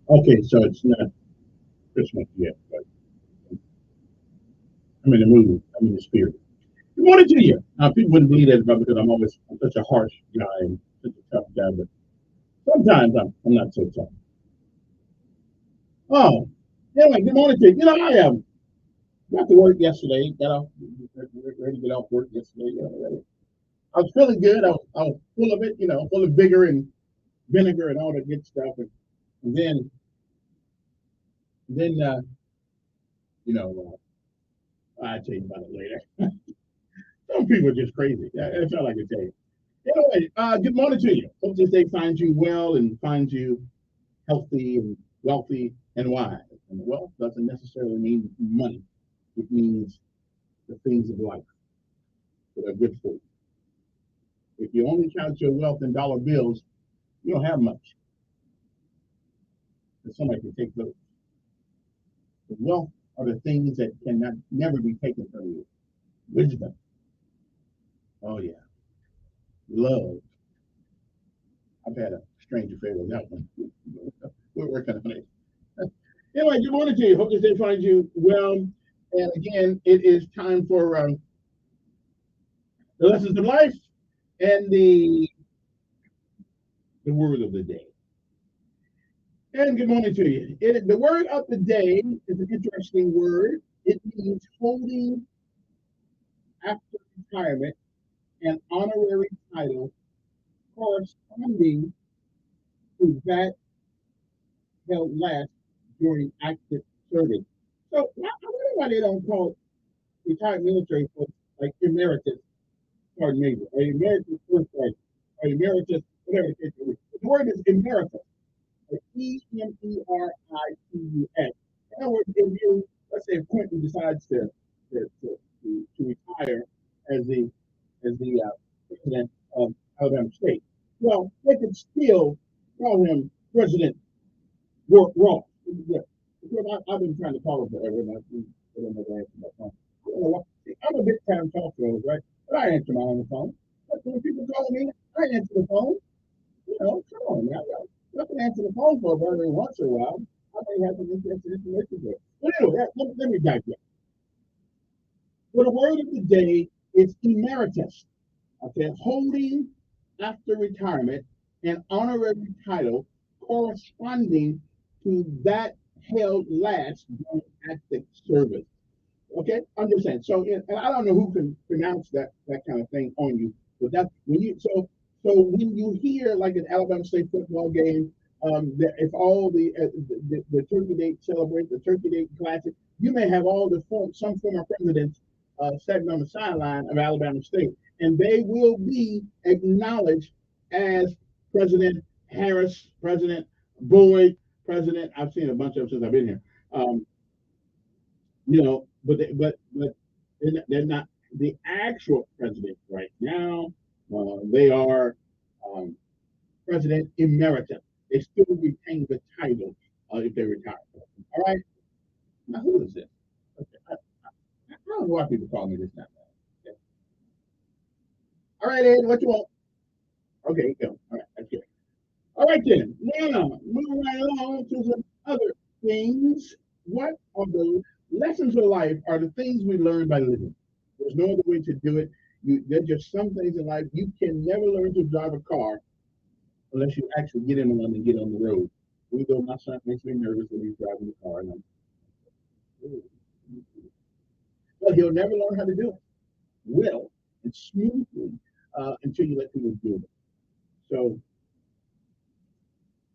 Okay, so it's not Christmas yet, but I'm in the mood. I'm in the spirit. Good morning to you. People wouldn't believe that about me because I'm such a harsh guy and such a tough guy, but sometimes I'm not so tough. Oh, yeah, good morning to you. I got to work yesterday. Got off, ready to get off work yesterday. I was feeling good. I was full of it, full of vigor and vinegar and all that good stuff. And then I'll tell you about it later. Some people are just crazy. That's all I can tell you. Anyway, good morning to you. Hope this day finds you well and finds you healthy and wealthy and wise. And wealth doesn't necessarily mean money. It means the things of life that are good for you. If you only count your wealth in dollar bills, you don't have much. And somebody can take those. The wealth are the things that cannot never be taken from you. Wisdom. Oh yeah. Love. I've had a strange affair with that one. We're working on it. Anyway, good morning to you. Hope this day finds you well. And again, it is time for the lessons of life and the word of the day. And good morning to you. The word of the day is an interesting word. It means holding after retirement an honorary title corresponding to that held last during active service. So I wonder why they don't call retired military folks like emeritus sergeant major or emeritus first sergeant or emeritus whatever it is. The word is emeritus. Emeritus. In other words, if you, let's say, if Quentin decides to retire as the president of Alabama State, well, they could still call him President Ross. Because I've been trying to call him forever, and I don't know the answer to my phone. I'm a big time talk show, right? But I answer my own phone. But when people call me, I answer the phone. Come on, now. I can answer the phone for every once in a while. I may have some interesting information there. But anyway, let me digress. So the word of the day is emeritus. Okay, holding after retirement an honorary title corresponding to that held last during active service. Okay, understand. So, and I don't know who can pronounce that kind of thing on you, but that's when you so when you hear like an Alabama State football game, if all the Turkey Day celebrate the Turkey Day Classic, you may have all some former presidents standing on the sideline of Alabama State, and they will be acknowledged as President Harris, President Boyd, President. I've seen a bunch of them since I've been here. But they're not the actual president right now. They are president emeritus. They still retain the title if they retire. All right. Now, who is this? Okay. I don't know why people call me this now. Okay. All right, Ed, what you want? Okay, go. All right, that's good. All right, then. Now, moving right along to some other things. What are the lessons of life are the things we learn by living? There's no other way to do it. There's just some things in life you can never learn to drive a car unless you actually get in one and get on the road. Even though my son makes me nervous when he's driving the car, and but he'll never learn how to do it well and smoothly until you let people do it. So,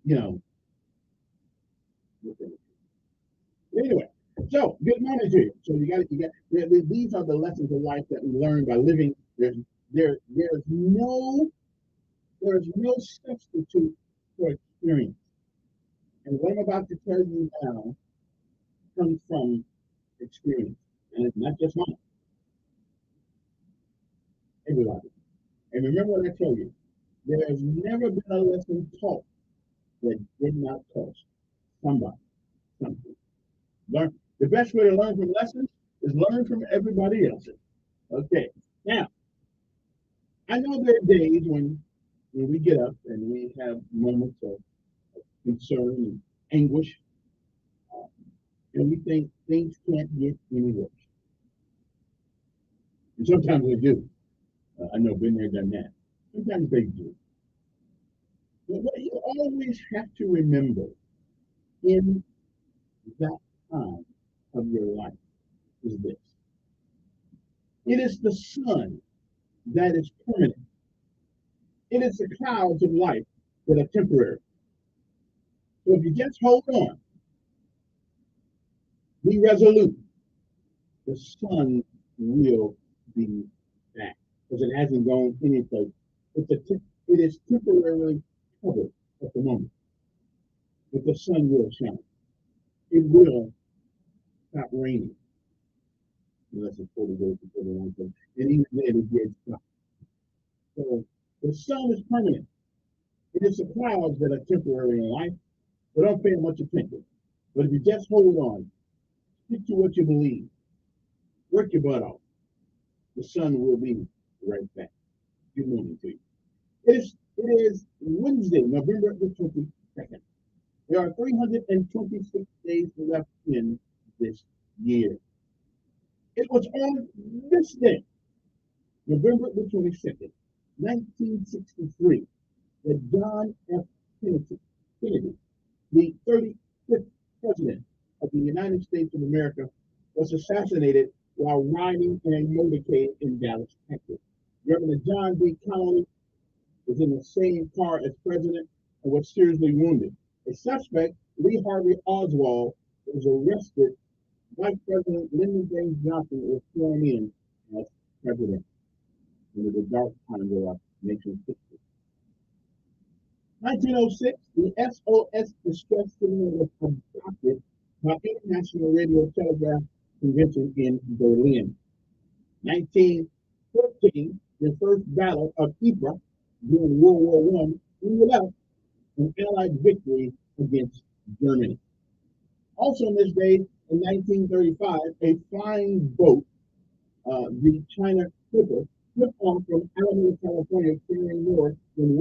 you know. Anyway, so good morning to you. So you got these are the lessons of life that we learn by living. There's no substitute for experience. And what I'm about to tell you now comes from experience. And it's not just mine. Everybody. And remember what I tell you. There has never been a lesson taught that did not cost somebody something. Learn. The best way to learn from lessons is learn from everybody else's. Okay. Now, I know there are days when we get up and we have moments of concern and anguish, and we think things can't get any worse. And sometimes they do. I know, been there, done that. Sometimes they do. But what you always have to remember in that time of your life is this. It is the sun that is permanent. It is the clouds of life that are temporary. So if you just hold on, be resolute, the sun will be back because it hasn't gone anyplace. It is temporarily covered at the moment, but the sun will shine. It will stop raining unless it's 40 days before the long term. And even then, it did stop. So the sun is permanent. It is the clouds that are temporary in life, but don't pay much attention. But if you just hold on, stick to what you believe, work your butt off, the sun will be right back. Good morning to you. It is Wednesday, November the 22nd. There are 326 days left in this year. It was on this day, November the 22nd, 1963, that John F. Kennedy, the 35th president of the United States of America, was assassinated while riding in a motorcade in Dallas, Texas. Governor John B. Connally was in the same car as president and was seriously wounded. A suspect, Lee Harvey Oswald, was arrested. Vice President Lyndon James Johnson was sworn in as president. It was a dark time of our nation's history. 1906, the SOS distress signal was adopted by International Radio Telegraph Convention in Berlin. 1914, the first battle of Ypres during World War I ended up an Allied victory against Germany. Also on this day, in 1935, a flying boat, the China Clipper, took off from Alameda, California, carrying more than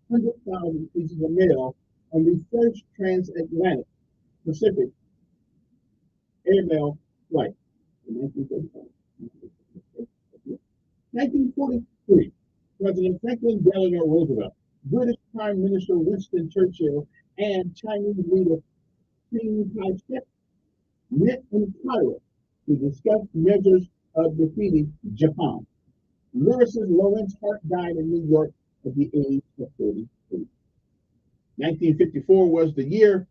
100,000 pieces of mail on the first transatlantic Pacific airmail flight in 1935. 1943, President Franklin Delano Roosevelt, British Prime Minister Winston Churchill, and Chinese leader Chiang Kai-shek met in Cairo to discuss measures of defeating Japan. Lyricist Lawrence Hart died in New York at the age of 33. 1954 was the year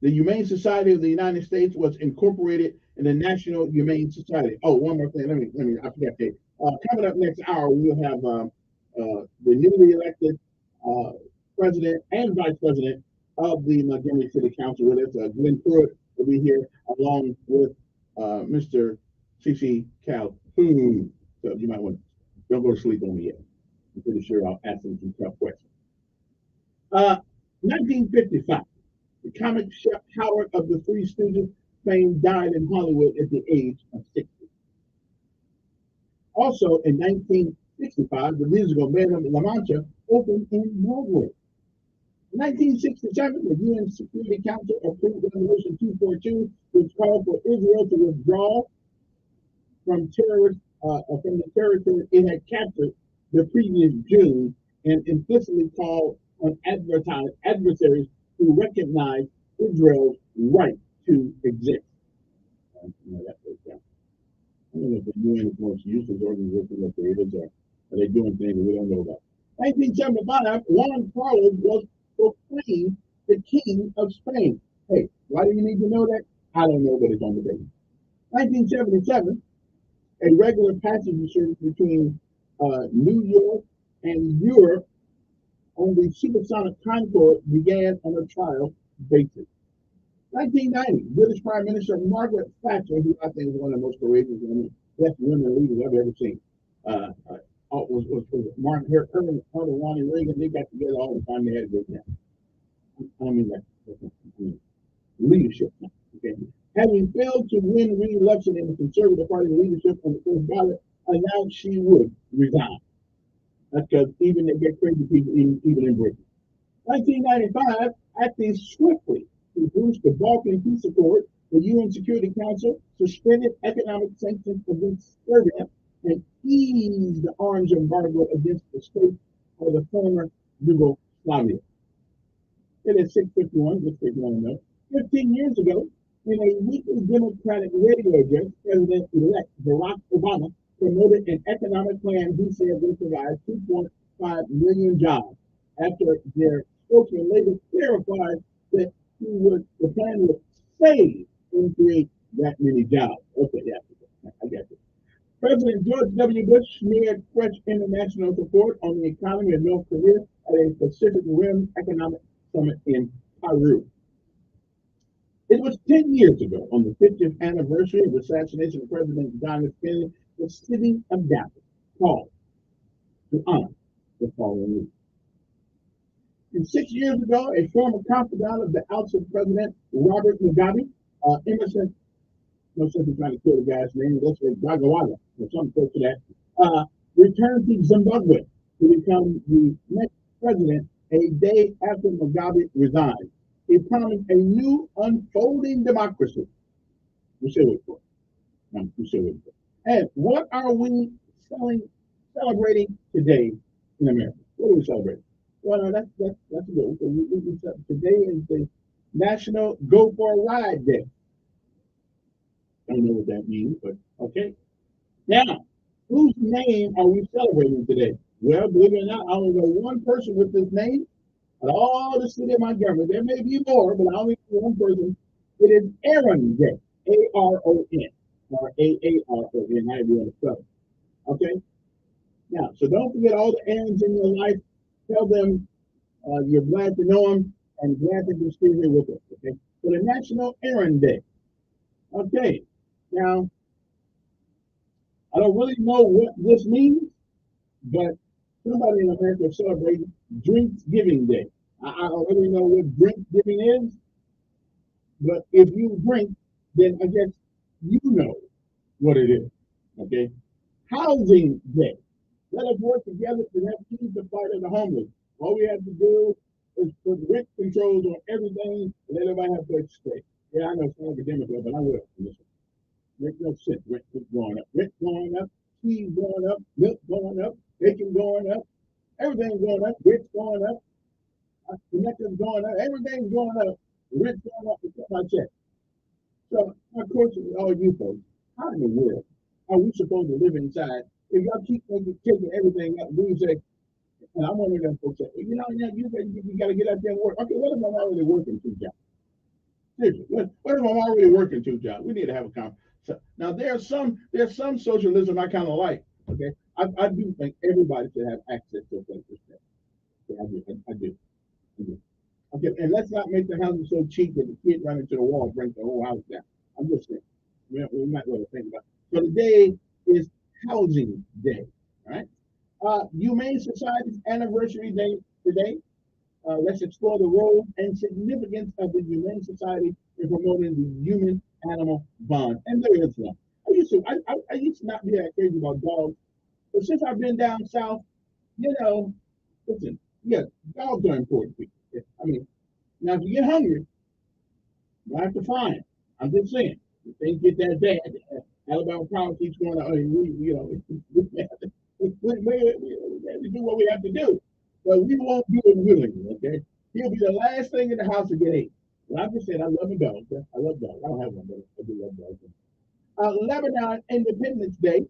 the Humane Society of the United States was incorporated in the National Humane Society. Oh, one more thing. Let me. I forgot that. Coming up next hour, we'll have the newly elected president and vice president of the Montgomery City Council with us. Glenn Pruitt will be here along with Mr. C.C. Calhoun. So you might want to don't go to sleep on me yet. I'm pretty sure I'll ask him some tough questions. 1955, the comic chef Howard of the Three Stooges fame died in Hollywood at the age of 60. Also, in 1965, the musical Madame La Mancha opened in Broadway. In 1967, the UN Security Council approved Resolution 242, which called for Israel to withdraw from from the territory it had captured the previous June, and implicitly called on adversaries to recognize Israel's right to exist. I don't know if the UN is most useless organization that there is, or are they doing things we don't know about? 1975, Juan Carlos was proclaimed the King of Spain. Hey, why do you need to know that? I don't know, but it's on the page. 1977, a regular passenger service between New York and Europe on the supersonic Concorde began on a trial basis. 1990, British Prime Minister Margaret Thatcher, who I think is one of the most courageous and best women leaders I've ever seen, was Martin her and Ronald Reagan. They got together all the time. They had a good time. I mean, leadership. Okay. Having failed to win re-election in the Conservative Party leadership on the first ballot, announced she would resign. Because even they get crazy people, even in Britain. 1995, acting swiftly to boost the Balkan Peace Accord, the UN Security Council suspended economic sanctions against Serbia and eased the arms embargo against the state of the former Yugoslavia. It is 6:51, just take one note. 15 years ago, in a weekly Democratic radio address, President-elect Barack Obama promoted an economic plan he said would provide 2.5 million jobs. After their spokesman later clarified that the plan would save and create that many jobs. Okay, yeah, I get it. President George W. Bush smeared fresh international support on the economy of North Korea at a Pacific Rim Economic Summit in Peru. It was 10 years ago, on the 50th anniversary of the assassination of President John F. Kennedy, the city of Dallas called to honor the fallen leader. And 6 years ago, a former confidant of the ousted President Robert Mugabe, Emerson, no sense in trying to kill the guy's name, let's say Gagawaga, or something close to that, returned to Zimbabwe to become the next president a day after Mugabe resigned. He promised a new unfolding democracy. We should wait for it. We should wait for it. And what are we celebrating today in America? What are we celebrating? Well, no, that's good. Today is the National Go for a Ride Day. I don't know what that means, but okay. Now, whose name are we celebrating today? Well, believe it or not, I only know one person with this name at all the city of Montgomery. There may be more, but I only know one person. It is Aaron Day, A-R-O-N, or A-A-R-O-N, however you want to spell it. Okay? Now, so don't forget all the Aarons in your life. Tell them you're glad to know them and glad that you're still here with us. Okay? So the National Aaron Day. Okay. Now, I don't really know what this means, but somebody in America celebrates Drinksgiving Day. I don't really know what Drinksgiving is, but if you drink, then I guess you know what it is. Okay? Housing Day. Let us work together to help keep the fight of the homeless. All we have to do is put rent controls on everything and let everybody have place to stay. Yeah, I know it's not academic, but I will. Makes no sense. Rent keeps going up. Rent going up. Cheese going up. Milk going up. Bacon going up. Everything's going up. Rent's going up. Connections going up. Everything's going up. Rent's going up. It's my check. So, of course, all you folks, how in the world are we supposed to live inside if y'all keep taking everything up? We say, and I'm one of them folks that, you got to get out there and work. Okay, what if I'm already working two jobs? Seriously, what if I'm already working two jobs? We need to have a conversation. So, now there's some socialism I kind of like. Okay, I do think everybody should have access to a place to stay. Okay, I do. Okay, and let's not make the houses so cheap that the kid running to the wall brings the whole house down. I'm just saying. We might want to think about it. So today is Housing Day. All right. Humane Society's anniversary day today. Let's explore the role and significance of the Humane Society in promoting the human-animal bond. And there is one. I used to not be that crazy about dogs, but since I've been down south, you know, listen, yeah, dogs are important people. Yeah, I mean, now if you get hungry, you have to find. I'm just saying, if things get that bad, Alabama power keeps going on. We have to, we have to do what we have to do, but we won't do it willingly. Okay, he'll be the last thing in the house to get ate. Like I said, I love a dog. I love dogs. I don't have one, but I do love dogs. Lebanon Independence Day.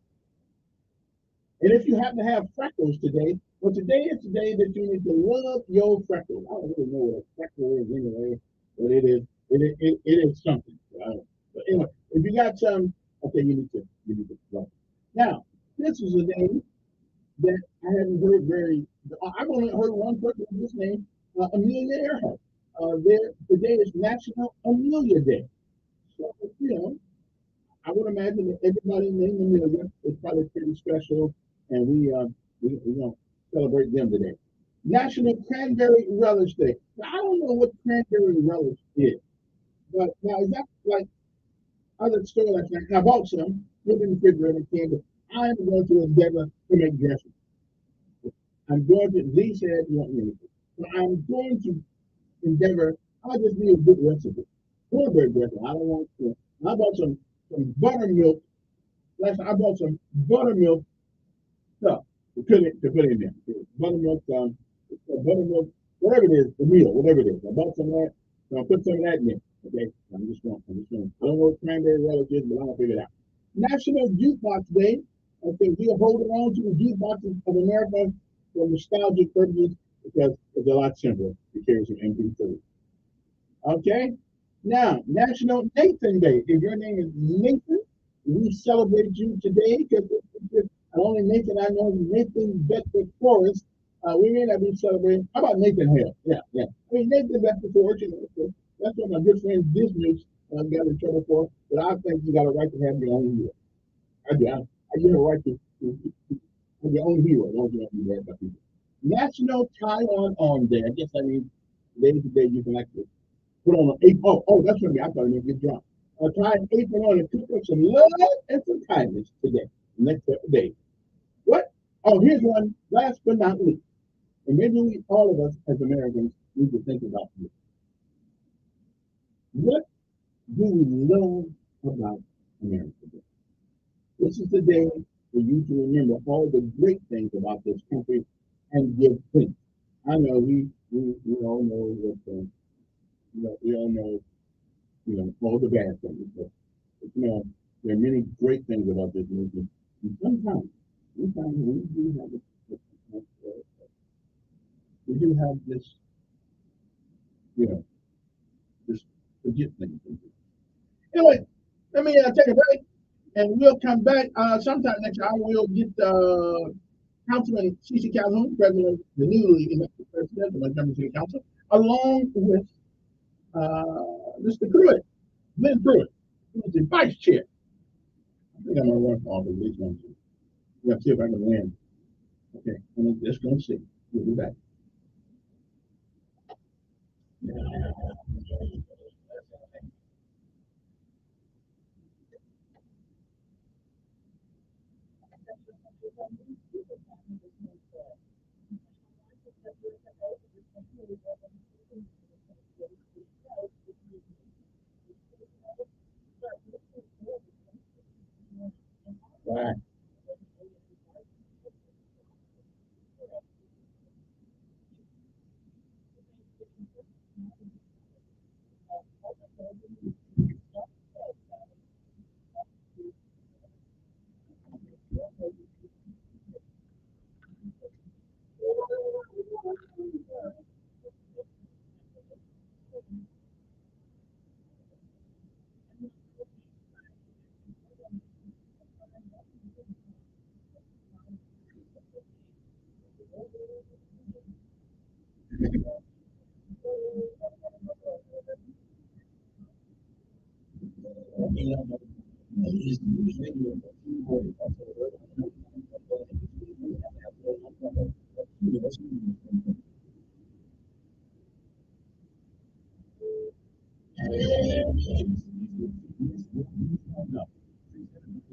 And if you happen to have freckles today, well, today is the day that you need to love your freckles. I don't really know what a freckle is anyway, but it is something. But anyway, if you got some, okay, you need to love it. Now, this is a name that I haven't heard very. I've only heard one person with this name, Amelia Earhart. Today is National Amelia Day. So I would imagine that everybody named Amelia is probably pretty special, and we don't celebrate them today. National Cranberry Relish Day. Now, I don't know what cranberry relish is, but now is that like other store like that? I bought some, put in the refrigerator, but I'm going to endeavor to make dressing. I'm going to, Lee said, you want me to. So I'm going to endeavor, I just need a good recipe. Cornbread dressing. I don't want to. I bought some buttermilk. Last time I bought some buttermilk stuff to put in there. Buttermilk, buttermilk, whatever it is, the meal, whatever it is. I bought some of that, so I'll put some of that in there. Okay, I'm just going. I don't know what cranberry relish is, but I'll figure it out. National Jukebox Day. Okay, we are holding on to the jukeboxes of America for nostalgic purposes because it's a lot simpler to carry some MP3. Okay, now National Nathan Day. If your name is Nathan, we celebrate you today because the only Nathan I know is Nathan Bedford Forrest. We may not be celebrating. How about Nathan Hale? Yeah. I mean, Nathan Bedford Forrest, that's what my good friend Disney got in trouble for. But I think you got a right to have your own hero. I do. You have a right to have your own hero. Don't you have to be bad by people. National Tie-on Day. I guess I mean, today you can actually put on an apron. Oh, that's what I mean. I thought I meant get drunk. Tie an apron on and cook up some love and some kindness today. Next day. What? Oh, here's one. Last but not least. And maybe all of us as Americans need to think about this. What do we love about America? This is the day for you to remember all the great things about this country and give thanks. I know we all know what we all know all the bad things, but there are many great things about this movement. And sometimes we do have this, this forget things. Anyway, let me take a break, and we'll come back sometime next year. I will get Councilman C.C. Calhoun, President of the newly elected President of the Montgomery City Council, along with Mr. Pruitt, Lynn Pruitt, who is the Vice Chair. I think I'm going to run for office at least once. We're going to see if I can win. Okay, I'm just going to see. We'll be back. Right.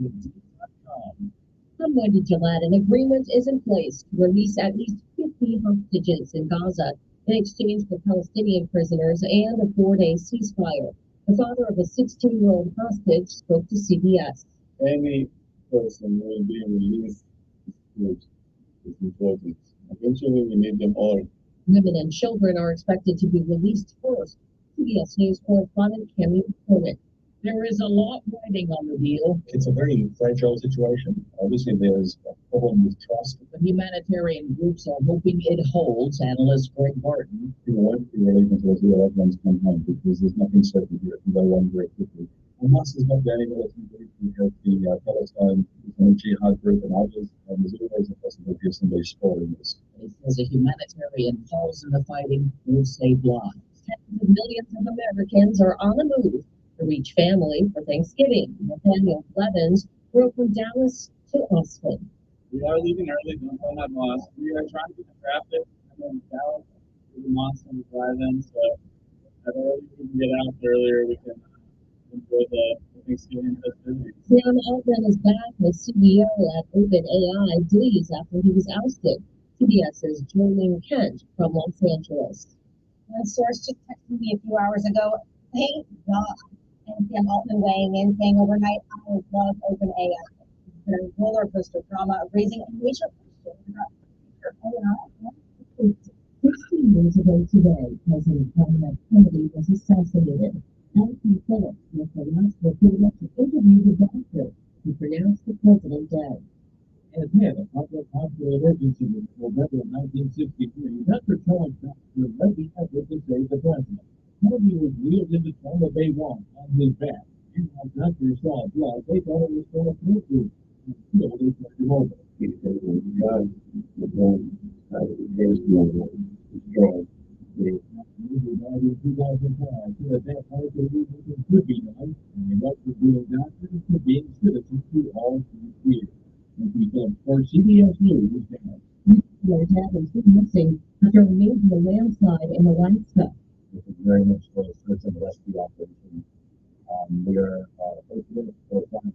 indeed.com. I'm Wendy Gillette. An agreement is in place to release at least 50 hostages in Gaza in exchange for Palestinian prisoners and a 4-day ceasefire. The father of a 16-year-old hostage spoke to CBS. Any person who will be released is important. Eventually, we need them all. Women and children are expected to be released first. CBS News correspondent Kevin Elkins. There is a lot riding on the deal. It's a very fragile situation. Obviously, there's a problem with trust. The humanitarian groups are hoping it holds, analyst Greg Barton. You know, really until the loved ones come home, because there's nothing certain here. It can go on very quickly. Hamas is not the only militant group. We have the Palestine Islamic Jihad group and others, and there's always a possibility of somebody spoiling this. He says a humanitarian pause in the fighting will save lives. Tens of millions of Americans are on the move to reach family for Thanksgiving. Nathaniel Blevins drove from Dallas to Austin. We are leaving early, don't have lost. We are trying to get the traffic and then Dallas to the Austin drive-in, so at early we can get out earlier, we can enjoy the Thanksgiving festivities. Sam Altman is back as CEO at OpenAI days after he was ousted. CBS's Julian Kent from Los Angeles. One source just texted me a few hours ago, thank God. And Sam Altman weighing in, saying overnight, I love OpenAI. Their roller coaster drama of raising a major question about future AI. 16 years ago today, President John F. Kennedy was assassinated. Alton Phillips was the last reporter to interview the doctor who pronounced the president dead. As head of public hospital emergency in November of 1963, Dr. Charles Baxter led the effort to save the president. Kennedy was wheeled into Tampa Bay 1 on his back. And when doctors saw blood, they thought it was from a flu tube. And still they turned him over. God, the blood, there's no destroyed. They died in 2005. So at that point, they knew nothing could be done. And they went from being doctors to being citizens who all through fear. And we said, for CBS News, Their dad has been missing after a major landslide in Alaska. This is very much for a search and rescue operation. We are fortunate for that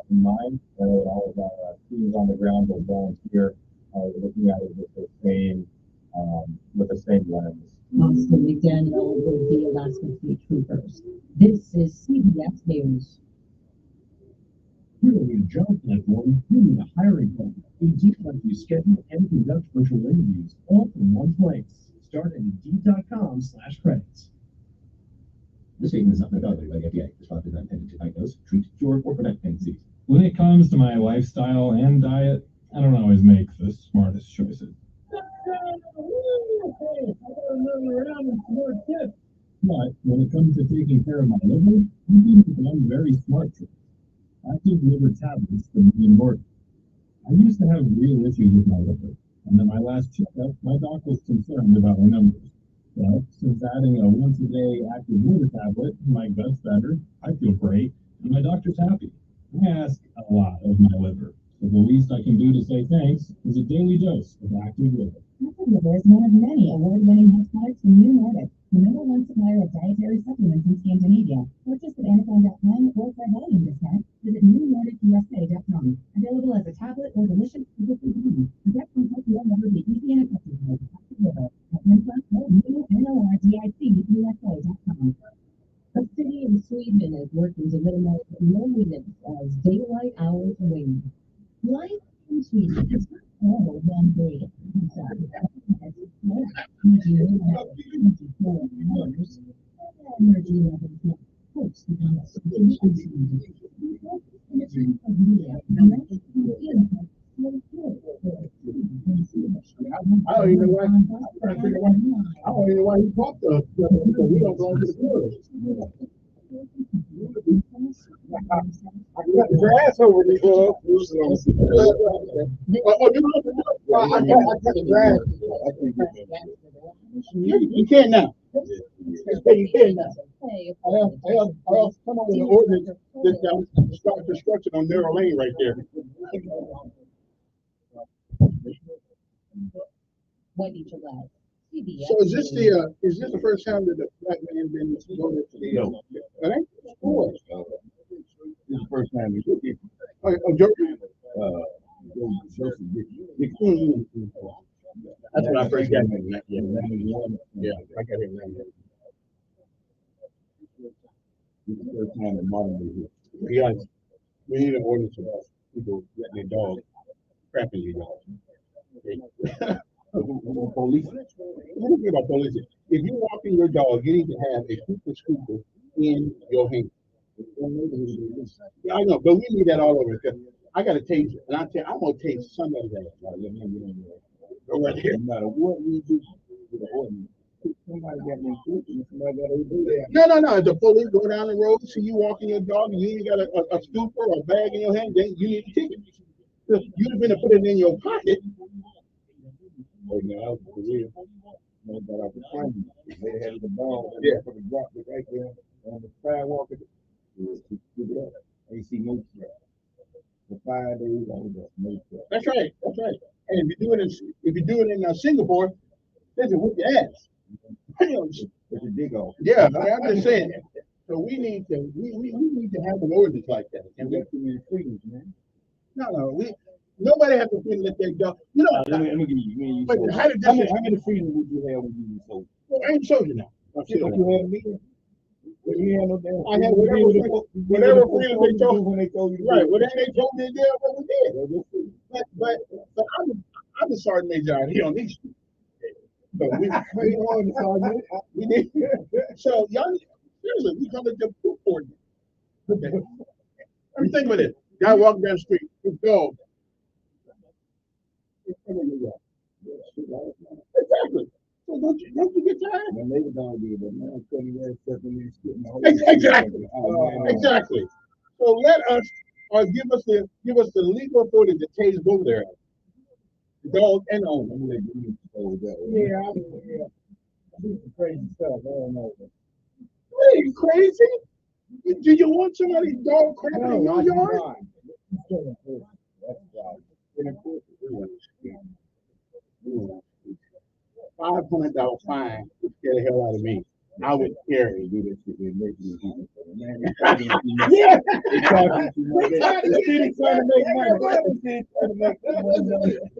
in mind. All of our teams on the ground will volunteer. Looking at it with the same lens. Austin McDaniel with the Alaska State Troopers. This is CBS News. Here in job platform, you need a hiring company. Indeed lets you schedule and conduct virtual interviews all from one place. Start at Indeed.com/credits. This statement is not validated by the FDA. This product is not intended to diagnose, treat, cure, or prevent any disease. When it comes to my lifestyle and diet, I don't always make the smartest choices. But when it comes to taking care of my liver, I'm making one very smart choice. Active liver tablets for me and Morgan. I used to have real issues with my liver, and at my last checkup, my doc was concerned about my numbers. But since adding a once-a-day active liver tablet, my gut's better, I feel great, and my doctor's happy. I ask a lot of my liver, so the least I can do to say thanks is a daily dose of active liver. Active Liver is one of many award-winning health products from New Nordic, the #1 supplier of dietary supplements in Scandinavia. Purchase at Amazon.com or for volume discount, visit NewNordicUSA.com. Available as a tablet or delicious food. Direct contact will never be easy and effective. Active Liver at NordicuSA.com. A city in Sweden is working to minimize loneliness as daylight hours wane. Life in Sweden is not all one day. Energy levels push the I don't even know why he popped up. We don't belong to the club. I got the grass over the club. I got the grass. You can now. You can now. I else come on with an ordinance that start construction on narrow lane right there. Wendy Gillette, CBS. So is this the first time that the black man been voted to the? I think it's four. This is the first time we did it. That's what I first got him. Yeah, I got him. This is the first time in modern day here. To be honest, we need an ordinance about people letting their dog crapping your dog. Police. What do you about police? If you're walking your dog, you need to have a super scooper in your hand. Yeah, I know, but we need that all over. Because I got a taser, and I'm gonna tase somebody's ass. Go right here. No matter what we do with the ordinance, somebody got me shooting, somebody got to do that. No. If the police go down the road, see you walking your dog, and you ain't got a scooper or a bag in your hand, then you need a ticket. You've been to put it in your pocket. Oh, no, I was for real. No, but I was finding they had the ball. Yeah. For the drop it right there on the sidewalk. Ain't see no trap. For 5 days, I was just no trap. That's right. And if you do it in Singapore, there's a whip your ass. It's a dig off. Yeah, I'm just saying. So we need to have an ordinance like that. And we have too many freedoms, man. No, nobody has to let their dog. You know, let me give you. But how many freedoms would you have when you were soldier? Well, I ain't soldier now. But you had me. You had no damn. I had whatever freedom they told when they told you. Right, whatever they told me to do, what we did. But I'm the sergeant major out here on these streets. So we need. So y'all seriously, we come to the poop ordinance. Okay. I mean, think about it. Guy walking down the street, his dog. Exactly. So don't you get tired? My neighbor don't do that. Man, I'm cutting your ass up and then spitting the whole. Exactly. So let us, or give us the legal authority to tase both there. The dog and the owner. Yeah. This is crazy stuff. I don't know. Are you crazy? Do you want somebody's dog crapping in your yard? $500 fine would scare the hell out of me. I would care to do this shit. Yeah, the city trying to make money.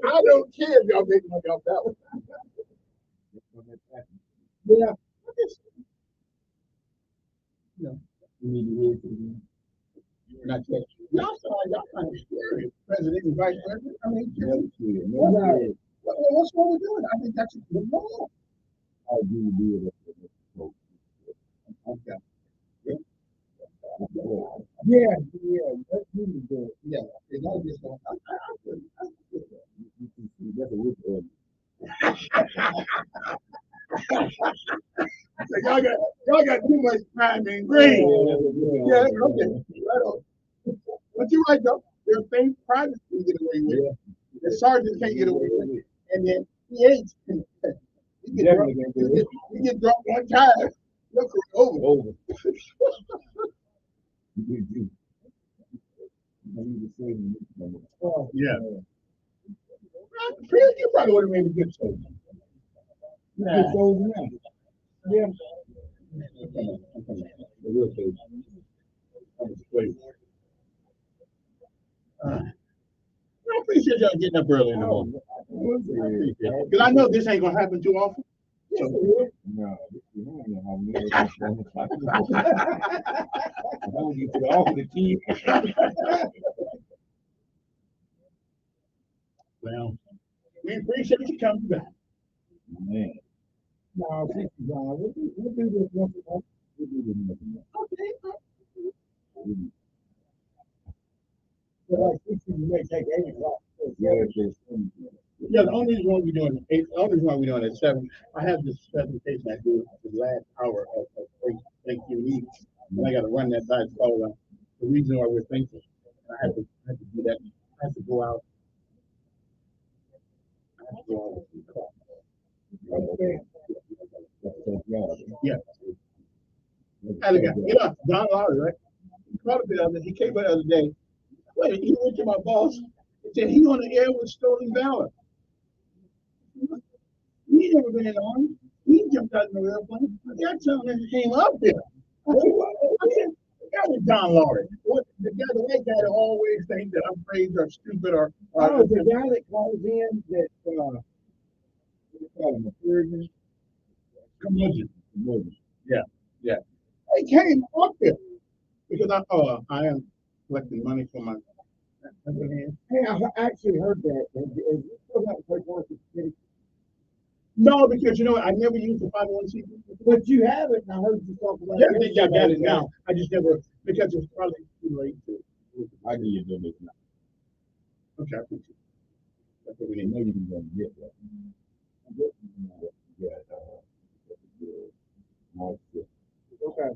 I don't care if y'all make money off that one. Yeah. No. You need to hear from not yet. Y'all kind of scary. President and vice president. I mean, what's wrong with doing? I think that's a good law. I do it. Okay. Yeah. That's really good. Yeah. It's not just that's a whip. Y'all got too much time and green. Yeah, okay. Right on. But you're right though. There's things privates can get away with. Yeah. The sergeant can't get away with it. And then he ain't. He get drunk one time. Look, over. Yeah. You probably would have made a good soldier. Good soldier now. Yeah. The real soldier. I appreciate y'all getting up early in the morning. Because I know this ain't gonna happen too often. So, no, you don't know how many I don't get to the office the key. Well, we appreciate you coming back. Man. No, 60 We'll do this once a month. We'll do this once a month. Okay. Like 60, you may take 8 o'clock. Yeah, the only reason why we're doing it at 7, I have this presentation I do the last hour of Thanksgiving, and I got to run that by the reason why we're thankful. I have to do that. I have to go out. Yeah. John Lowry, right? He came by the other day. Wait, he went to my boss and said he on the air with Stolen Valor. He never been in the army. He jumped out in the airplane. That gentleman came up there. I said, that was John Lowry. the white guy that always think that upgrades are stupid or Oh, the guy that calls in that we call him a Persian. curmudgeon. Yeah, yeah. They came up here because I am collecting money for my. Hey, I actually heard that. Have you still got paperwork? No, because you know what? I never used the 501c. But you have it, and I heard you talk about Yeah, it. I got it now. I just never, because it's probably too late to. I give you a donation now. Okay, I appreciate it. That's what we You need. know you can go and get that. Yeah, March 5th. Okay.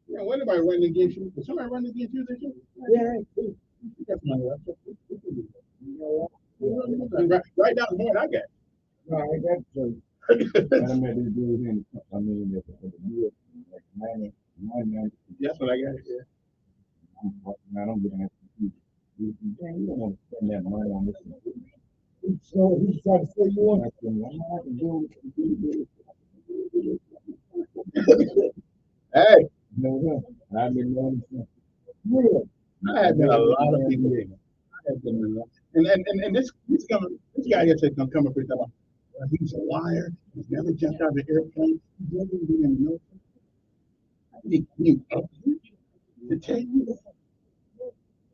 Yeah, what anybody running against you? Is somebody running against you this year? Yeah, That's my right down the board I got. no, I got to. I met this dude in, I mean, the year, like 99. That's what I got. Yeah. I don't get that. You don't want to spend that money on this. So he's trying to say you want to spend. I'm not going to do it. Hey. No, I've been doing it. I have been a lot of people. I have been a lot. And this guy here said gonna come up with that. He's a liar. He's never jumped out of the airplane. He's never been in the military. I think you to tell you that.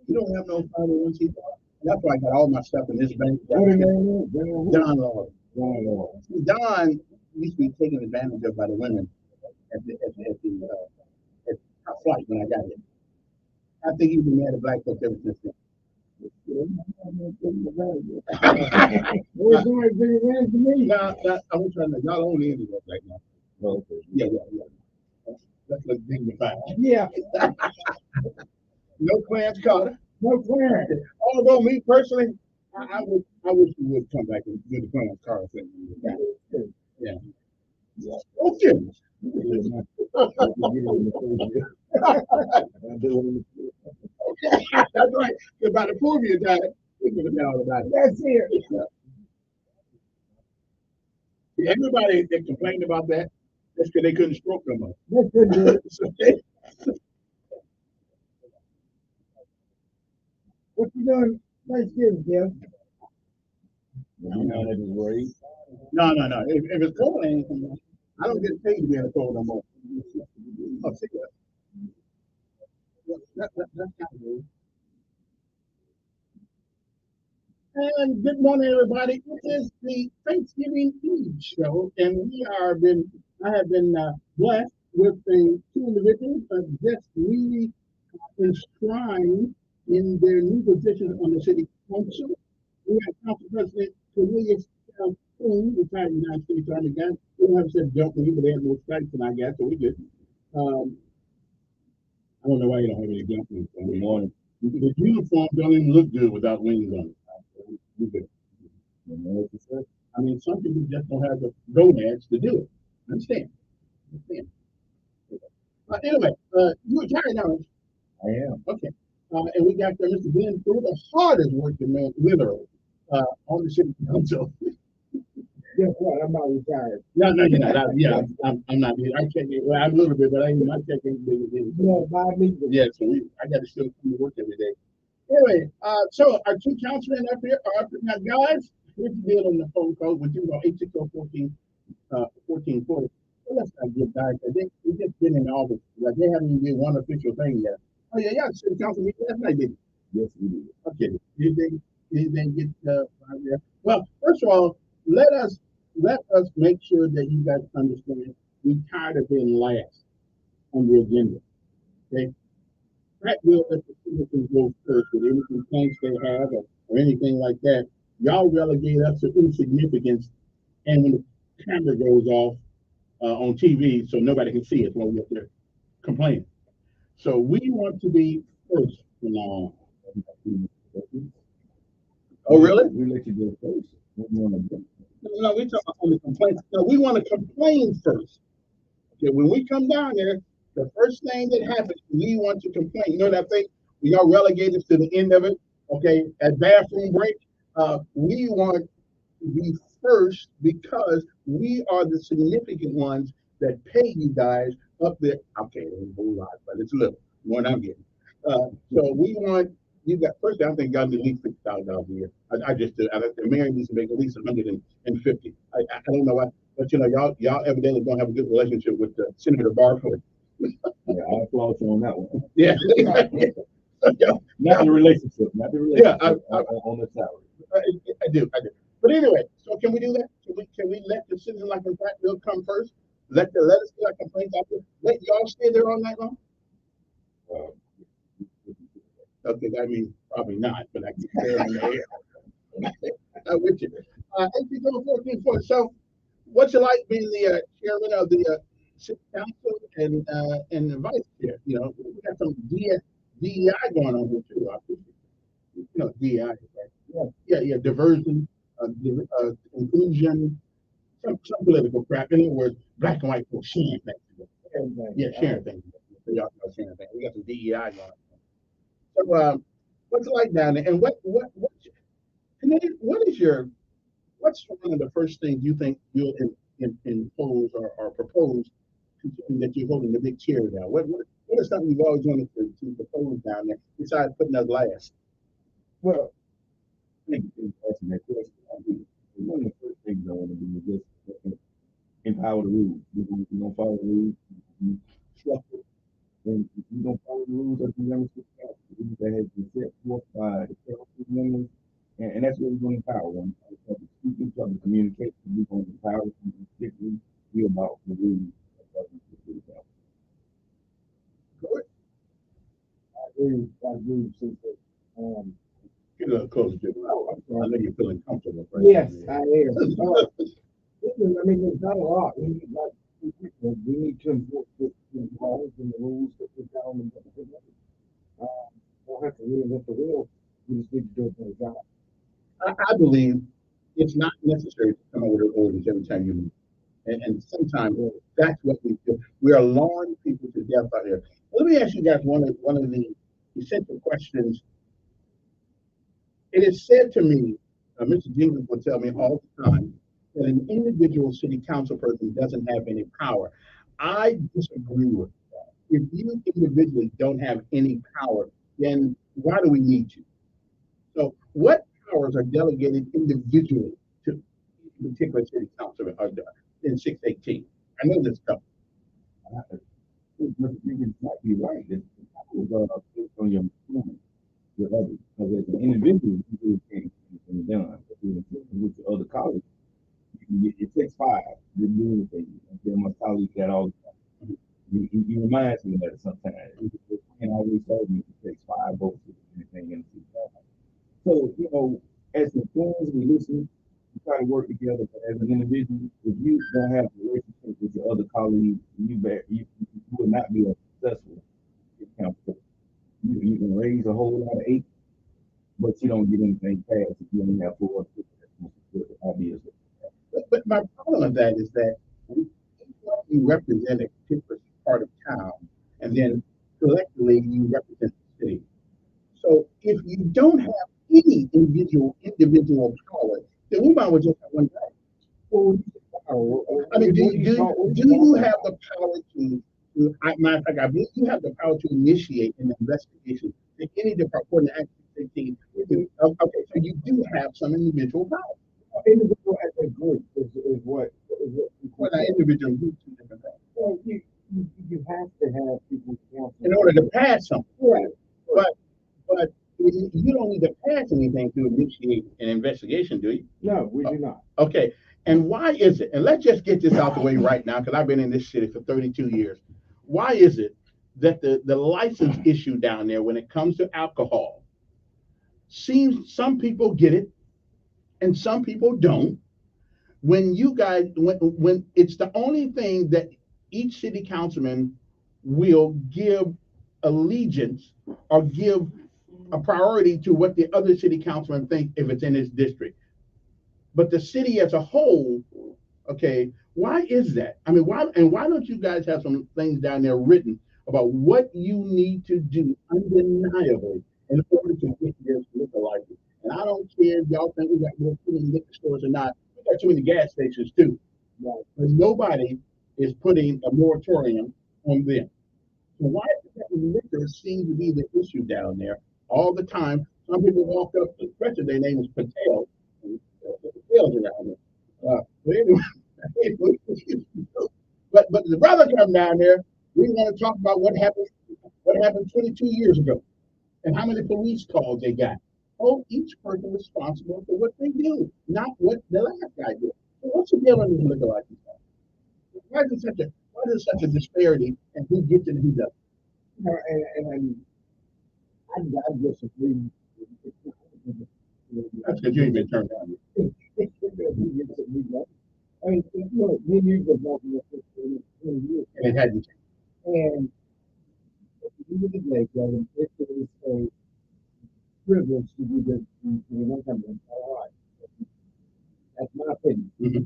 You don't have no 501c. That's why I got all my stuff in this bank. What Don Law. Don used to be taken advantage of by the women at the flight when I got here. I think he's been mad at black folks ever since then. Now, I was trying to, y'all only in it right now. Okay. Yeah. Let's look dignified. Yeah. No Clarence Carter. No Clarence. Although me personally, I wish you would come back and do the Clarence Carter thing. Yeah. Okay. That's right. By the four of you died, we could have been all about it. That's it. Everybody that complained about that, that's because they couldn't stroke no more. They couldn't do it. What you doing? Thanksgiving, Jeff? You know that is great. No. If it's cold, I don't get paid to be in the cold no more. Oh, see that? That's not good. And good morning, everybody. It is the Thanksgiving Eve show, and I have been blessed with the two individuals that just really enshrined in their new positions on the city council. We have Council President Cornelius Calhoun, retired United States Army guy. We don't have said jump me, but they have more stripes than I got, so we good. I don't know why you don't have any jump wings. Good morning. The uniform don't even look good without wings on it. We good. I mean, some people just don't have the gonads to do it. Understand? Anyway, you retired now. I am. Okay. And we got Mr. Glenn Pruitt, the hardest working man, literally, on the city council. Guess what? I'm not retired. No, you're not. I'm not. I check it. Well, I'm a little bit, but my check ain't big as it. No, not me. Yeah, so I got to still come to work every day. Anyway, so our two councilmen up here are up here. Now, guys, here's the deal on the phone call with you on 860-1440. Well, let's not get back. They just been in August. Like, they haven't even did one official thing yet. Oh, yeah, city council meeting last night, didn't you? Yes, we did. Okay. Did they get out there? Well, first of all, let us make sure that you guys understand we're tired of being last on the agenda. Okay? That will let the citizens go first with any complaints they have or anything like that. Y'all relegate us to insignificance, and when the camera goes off on TV, so nobody can see us while we're up there complaining. So we want to be first from now on. Oh, really? We let you go first. No, we talk on the complaints. No, we want to complain first. Okay, when we come down there, the first thing that happens, we want to complain. You know that thing? We are relegated to the end of it. Okay, at bathroom break, we want to be first because we are the significant ones that pay you guys up there. Okay, there's a whole lot, but it's little. more than I'm getting. So we want you got first. I think y'all need at least $50,000 a year. I just did. The mayor needs to make at least 150. I don't know why, but y'all evidently don't have a good relationship with Senator Barfoot. Yeah, I applaud you on that one. Yeah. Not the relationship, not the relationship. Yeah, on the salary. I do. But anyway, so can we do that? Can we let the citizens like in fact bill come first? Let us get our complaints out there. Let y'all stay there all night long. Okay, I mean probably not, but I can say on the air. I'm with you. 834. So, what's it like being the chairman of the city council and the vice chair? You know, we got some DEI going on here too. I appreciate it. You know, DEI, right? Yeah. Diversion, inclusion, some political crap. In other words, black and white folks sharing things. Yeah, sharing things. So y'all know sharing things. We got some DEI going on. So, what's it like down there? And what's one of the first things you think you'll impose or propose, considering that you're holding the big chair now? What is something you've always wanted to propose down there besides putting us last? Well, I think in asking that question, I think one of the first things I want to do is just empower the rules. You don't follow the rules, you structure. And if you don't follow the rules of the members that has been set forth by the council members, and that's what we're going to empower them. Speaking to the communication, we're going to empower them, particularly be about the rules of the city council. Good. I agree. Since get a little closer to it. I know you're feeling comfortable. Right? Yes, I am. I mean, there's not a lot. We need to enforce the laws and the rules that we found in the don't have to reinvent the wheel. We just need to do a better job. I believe it's not necessary to come up with an ordinance every time you meet. And sometimes that's what we do. We are luring people to death out here. Let me ask you guys one of the essential questions. It is said to me, Mr. Jenkins will tell me all the time, that an individual city council person doesn't have any power. I disagree with that. If you individually don't have any power, then why do we need you? So what powers are delegated individually to a particular city council in 618? I know this stuff. You might be right. It's based on your performance with others. Because as an individual, you really can't get anything done. But with your other colleagues, it takes 5 to do anything. I tell my colleagues that all the time. He reminds me of that sometimes. It can't always tell me it takes 5 votes to do anything in the city council. So, as employees, we listen, we try to work together, but as an individual, if you don't have a relationship with your other colleagues, you will not be a successful city council. You can raise a whole lot of 8, but you don't get anything passed if you only have 4 or 6 ideas. But my problem with that is that you represent a particular part of town, and then collectively you represent the city. So if you don't have any individual power, then we might as well just have one guy. I mean, do you have the power to matter of fact, I believe you have the power to initiate an investigation in any department of Act 16. Okay, so you do have some individual power. Individual as a group is what individual groups do different things. Well, you have to have people in order to pass something. Right. But you don't need to pass anything to initiate an investigation, do you? No, we do not. Okay. And why is it? And let's just get this out the way right now, because I've been in this city for 32 years. Why is it that the license issue down there, when it comes to alcohol, seems some people get it and some people don't? When you guys, when it's the only thing that each city councilman will give allegiance or give a priority to what the other city councilman think if it's in his district. But the city as a whole, okay, why is that? I mean, why don't you guys have some things down there written about what you need to do undeniably in order to get this liquor license? And I don't care if y'all think we got more too many liquor stores or not. We got too many gas stations too. Right. But nobody is putting a moratorium on them. So why is that liquor seem to be the issue down there all the time? Some people walk up, especially their name is Patel. Patels around there. But anyway, but the brother come down there. We want to talk about what happened. What happened 22 years ago, and how many police calls they got. Oh, each person responsible for what they do, not what the last guy did. So what's the deal in this liquor license? Why is such a disparity in who gets it and who doesn't? And I disagree. That's because you ain't been turned on. I mean, you know, we used to walk in the 20 years. And it hadn't. And at the end of the day, Kevin, it is a privilege to be the one company. All right. That's my opinion. Mm-hmm.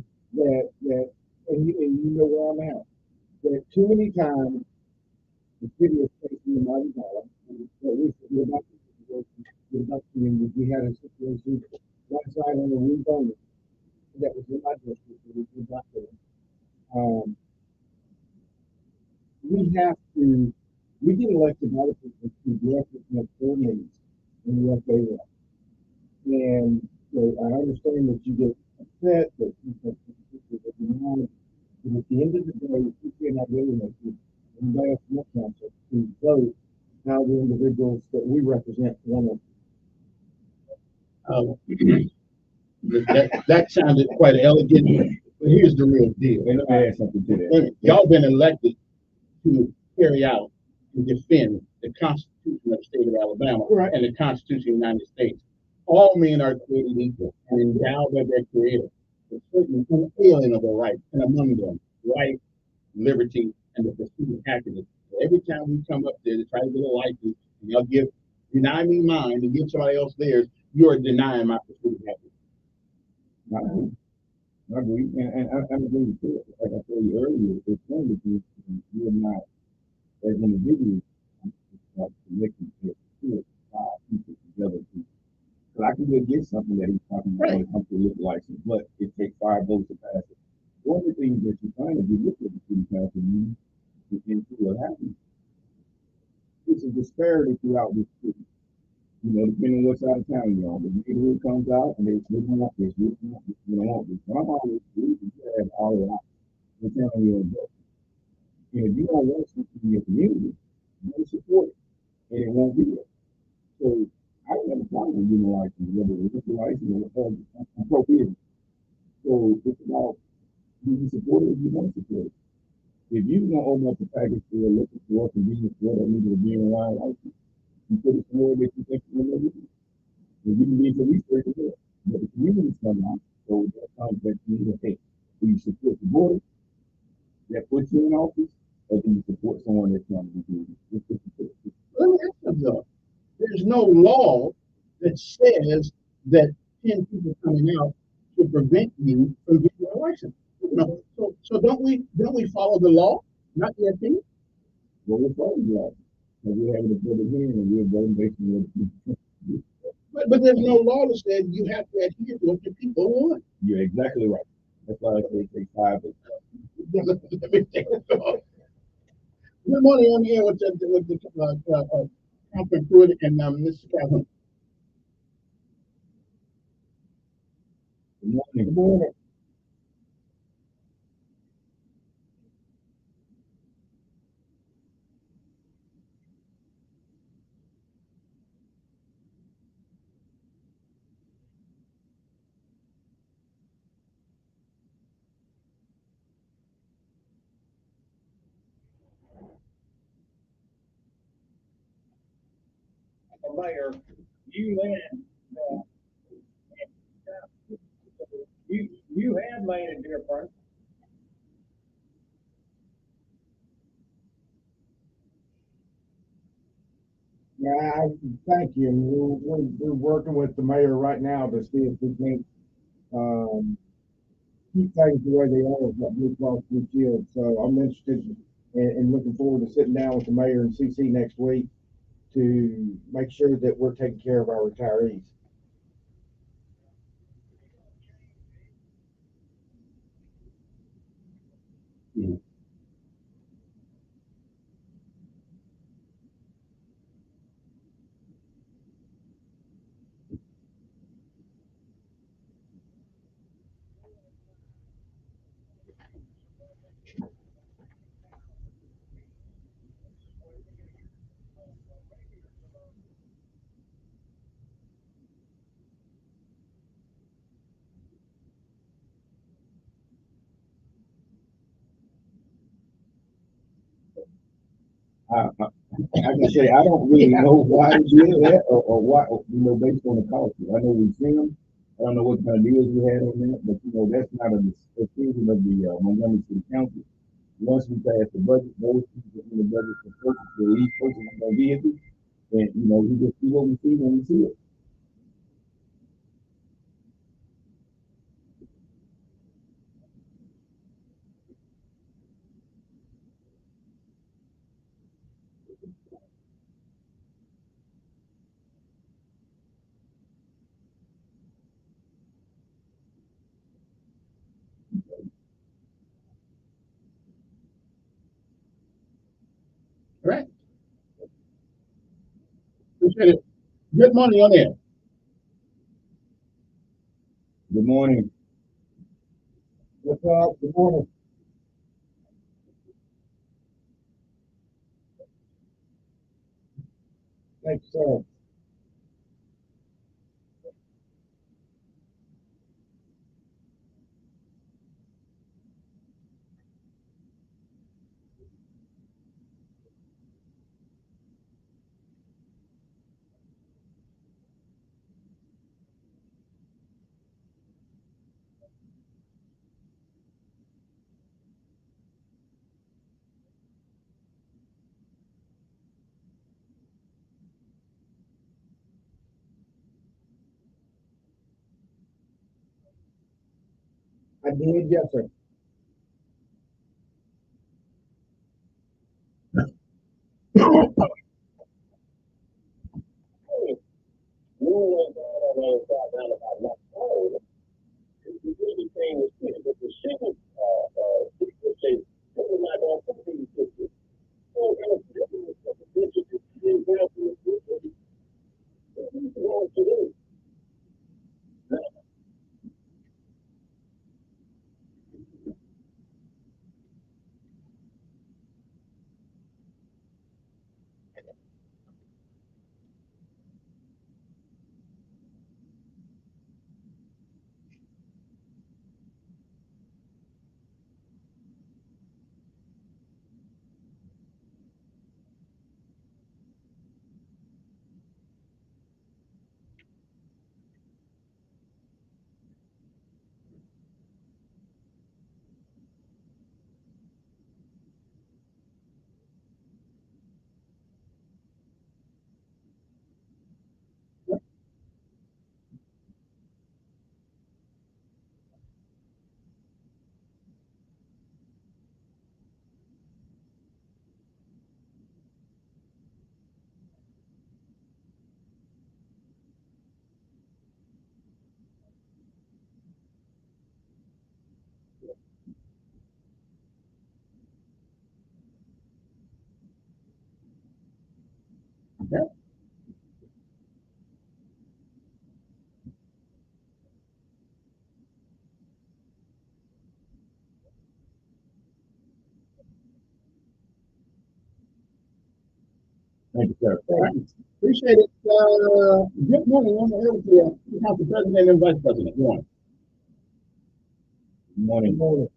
And you know where I'm at. That too many times the city is facing the mighty dollar. We had a situation last night on the roof only. That was in my district. We did not do. We get elected by the people to represent their needs and what they want. And so I understand that you get upset, that you get denied, but at the end of the day, we cannot really make it. And we ask the council to vote how the individuals that we represent want to. That sounded quite elegant, but here's the real deal. And let me add something to that. Y'all been elected to carry out and defend the Constitution of the state of Alabama and the Constitution of the United States. All men are created equal and endowed by their Creator with certain unalienable rights, and among them, life, liberty, and the pursuit of happiness. So every time we come up there to try to get a license, and y'all deny me mine and give somebody else theirs, you are denying my pursuit of happiness. I agree, and I agree with you. Like I told you earlier, it's one of the things you're not, as individuals, like connecting to five people together. So I can go get something that he's talking about when it comes to liquor license, but it takes 5 votes to pass it. One of the things that you're trying to do with the city council meeting is into what happens. It's a disparity throughout this city. You know, depending on what side of town you're on, the neighborhood comes out and they want this, we don't want this. So I'm always believing you have all the options. You're telling your investment. And if you don't want something in your community, you don't support it. And it won't be there. So I don't have a problem with getting a license, whether it's a license or appropriate. So it's about do you support it or you don't support it. If you don't open up the package for a liquor store, convenience store that needs a beer and wine license, you put it somewhere that you think you're going to do. And you can need some research there. But the community's coming out, so that comes that you need to think. Do you support the board that puts you in office, or do you support someone that's trying to do it? Let me ask you something. There's no law that says that 10 people coming out should prevent you from getting a license. No. So don't we follow the law, not the opinion? Well, we're following the law. And we're having a public hearing and we're voting based on what. But there's no law that says you have to adhere to what the people want. You're exactly right. That's why I say take 5 votes. Good morning, I'm here with the Councilman Pruitt and Mr. Calhoun. Good morning. Good morning. Mayor, you have made a difference. Yeah, thank you. We're working with the mayor right now to see if we can keep things the way they are at Blue Cross Blue Shield. So I'm interested in looking forward to sitting down with the mayor and CC next week to make sure that we're taking care of our retirees. I can say I don't really know why they did that or why, based on the cost. I know we've seen them. I don't know what kind of deals we had on that, but that's not a decision of the Montgomery City Council. Once we pass the budget, those people in the budget for purchase for each person of their vehicle, and we just see what we see when we see it. All right. Appreciate it. Good morning on there. Good morning. What's up? Good morning. Thanks, sir. I did, yes, sir. Okay. Thank you, sir. All right. Appreciate it. Good morning on the air with you. Have the president and vice president. Good morning. Good morning. Good morning.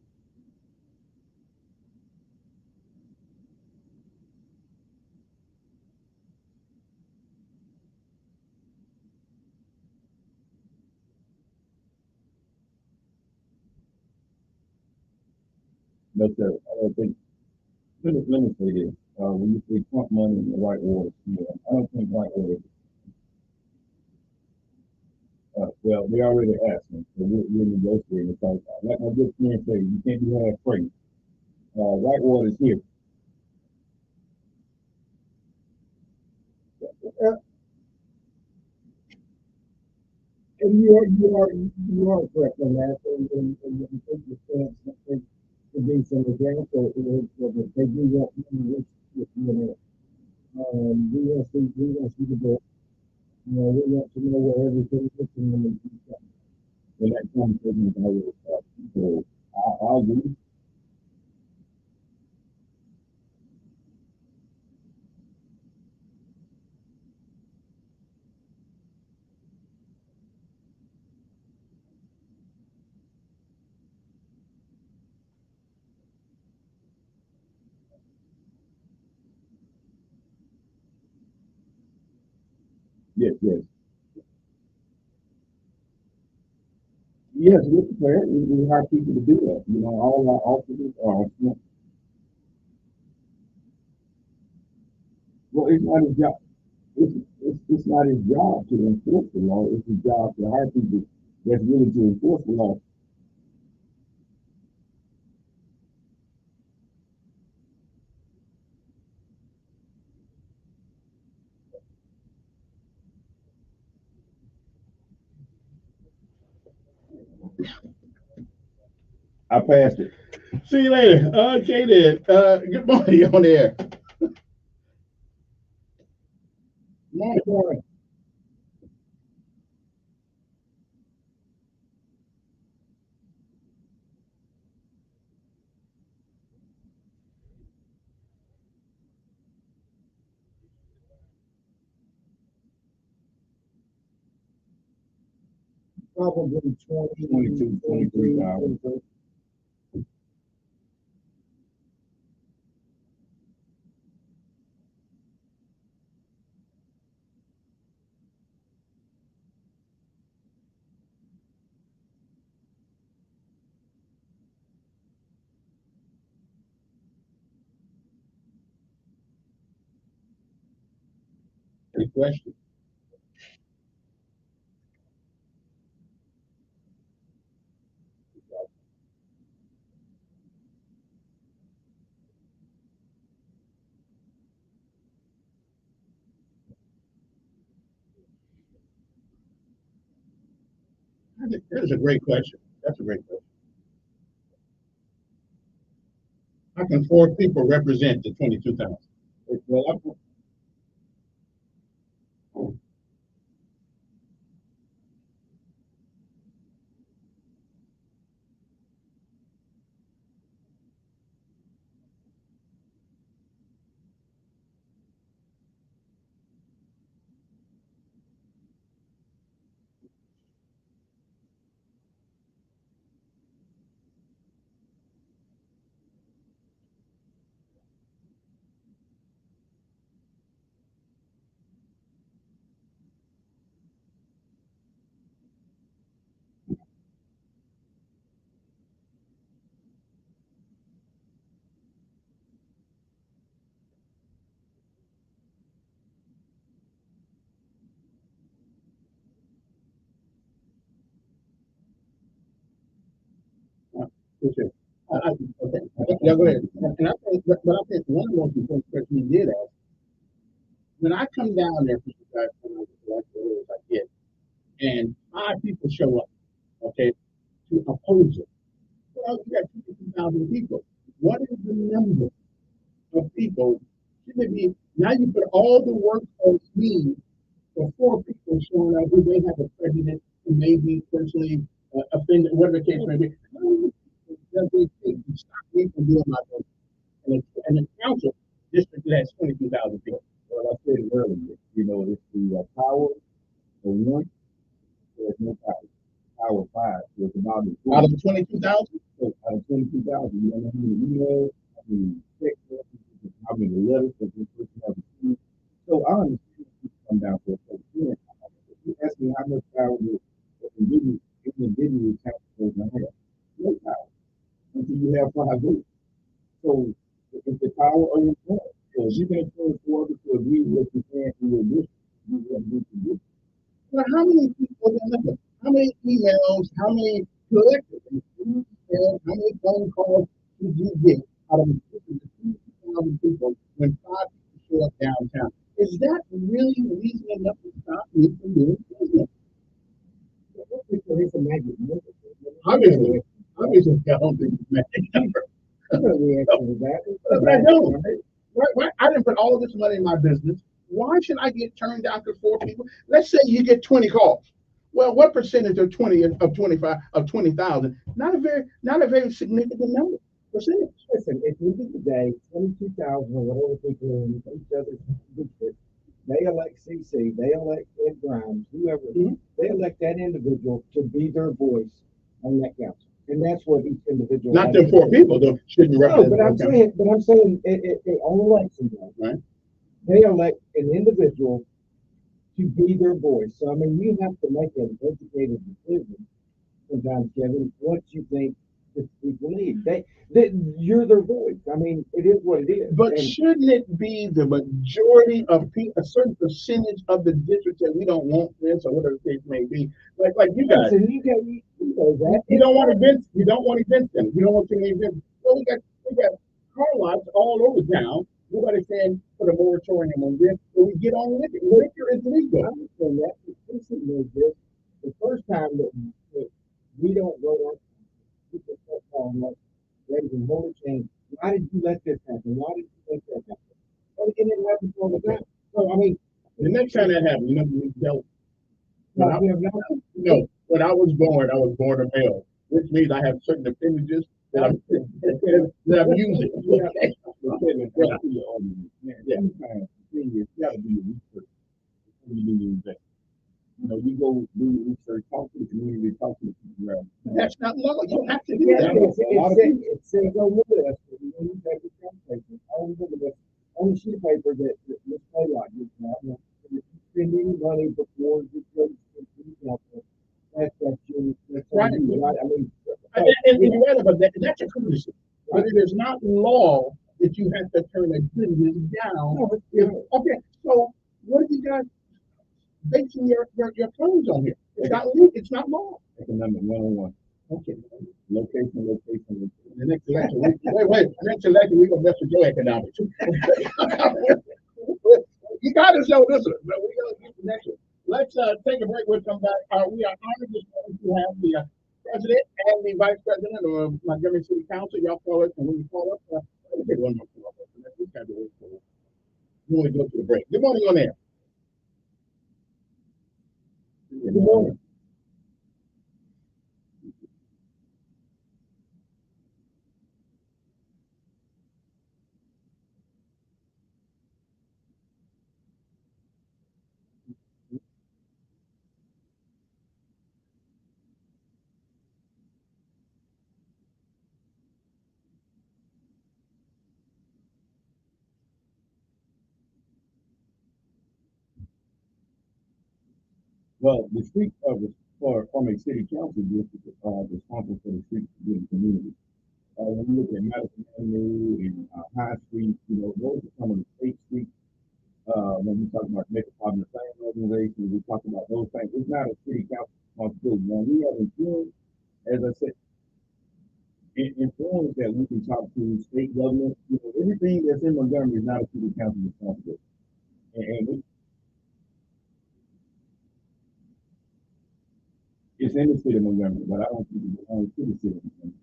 No, sir. I don't think. Let me say this. When you say pump money in the right order, I don't think right order. Well, they already asked me, so we're negotiating. So, like my good friend said, you can't be half free. Right order is here. Uh, and you are correct on that, and I think the stance that they could be some example is that they do want money with we want to see the book. We want to know where everything is and that conversation is always so I agree. Yes, yes. Yes, we're prepared. We hire people to do that. You know, all our officers are, well, it's not his job. It's not his job to enforce the law. It's his job to hire people that's willing to enforce the law. I passed it. See you later. Okay then. Good morning on there. Morning. Probably 20, 22, 23,000. Good question. That is a great question. That's a great question. How can 4 people represent the 22,000? Well, Okay. Okay. Yeah, go ahead. And I think, but I think one of the most important questions you did ask, when I come down there for you guys, like I get, and 5 people show up, okay, to oppose it. Well, you got 52,000 people. What is the number of people? Should it be, now you put all the work on me for 4 people showing up who may have a prejudice, who may be personally offended, whatever the case may be. How many people does it take to stop me from doing my work? And the council district has 22,000 people. Well, I said it earlier, you know, it's the power of one, there's no power. Power 5, so it's about the Out of 22,000? So out of 22,000, you know how many emails, how many text messages, how many letters that this person has received. So I understand people come down to a certain point. If you ask me how much power the individual council person have, no power until you have 5 votes. So it's the power of your point. So if you can encourage 4 others to agree with what you're saying in your district, you have to do this. But how many people, how many emails, how many collectively, how many phone calls did you get out of 52,000 people when 5 people show up downtown? Is that really reason enough to stop me from doing business? Obviously, I don't think it's magic number. But I don't. Right? I didn't put all of this money in my business. Why should I get turned down to 4 people? Let's say you get 20 calls. Well, what percentage of 20 of 25 of 20,000? Not a very significant number. Percentage. Listen, at the end of the day, 22,000 or whatever people in each other's district, they elect CC, they elect Ed Grimes, whoever, they elect that individual to be their voice on that council. And that's what each individual. Not them 4 people, though, shouldn't represent. No, but I'm saying it on election day, right? They elect an individual to be their voice. So I mean, you have to make an educated decision sometimes, Kevin, what you think the people need. You're their voice. I mean, it is what it is. But shouldn't it be the majority of people, a certain percentage of the district that we don't want this or whatever the case may be? Like you guys, you know that. You don't want events. You don't want events. Then you don't want too many events. So we got car lots all over town. Nobody's saying put a moratorium on this. So we get on with it. Liquor is legal. I understand that. This is this. The first time that we don't go out, people start calling us, raising holy change. Why did you let this happen? Why did you let that happen? And it happens all the time. So I mean, the next time that happened, you know, we dealt. When I was born a male, which means I have certain appendages that I'm using. You know, you go do research, talk to the community, talk to the people. That's not law. You have to do that. It says on the list, when you take this conversation, on the sheet of paper that Ms. Playlock gives out, if you spend any money before you go to the council, that's right. Right? I mean, and you're right about that. That's a courtesy. But it is not law that you have to turn a business down. Okay, so what do you guys basing your claims on here? It's not legal. It's not law. Economic 101. Okay. Location. The next election, next election, we're gonna mess with your economics. You gotta show this one, but we're gonna get the next one. Let's take a break. We'll come back. We are honored this morning to have the president and the vice president of Montgomery City Council. Y'all call us, and when you call us, let's take one more call. You want to go to the break. Good morning on air. Good morning. Well, the street from a city council district responsible for the streets of the community. When you look at Madison Avenue and High Street, you know, those are some of the state streets. When we talk about metropolitan planning organizations, we talk about those things. It's not a city council responsibility. Now we have influence, as I said, influence that we can talk to state government. You know, everything that's in Montgomery is not a city council responsibility. And it's in the city of Montgomery, but I don't think it belongs to the city of Montgomery.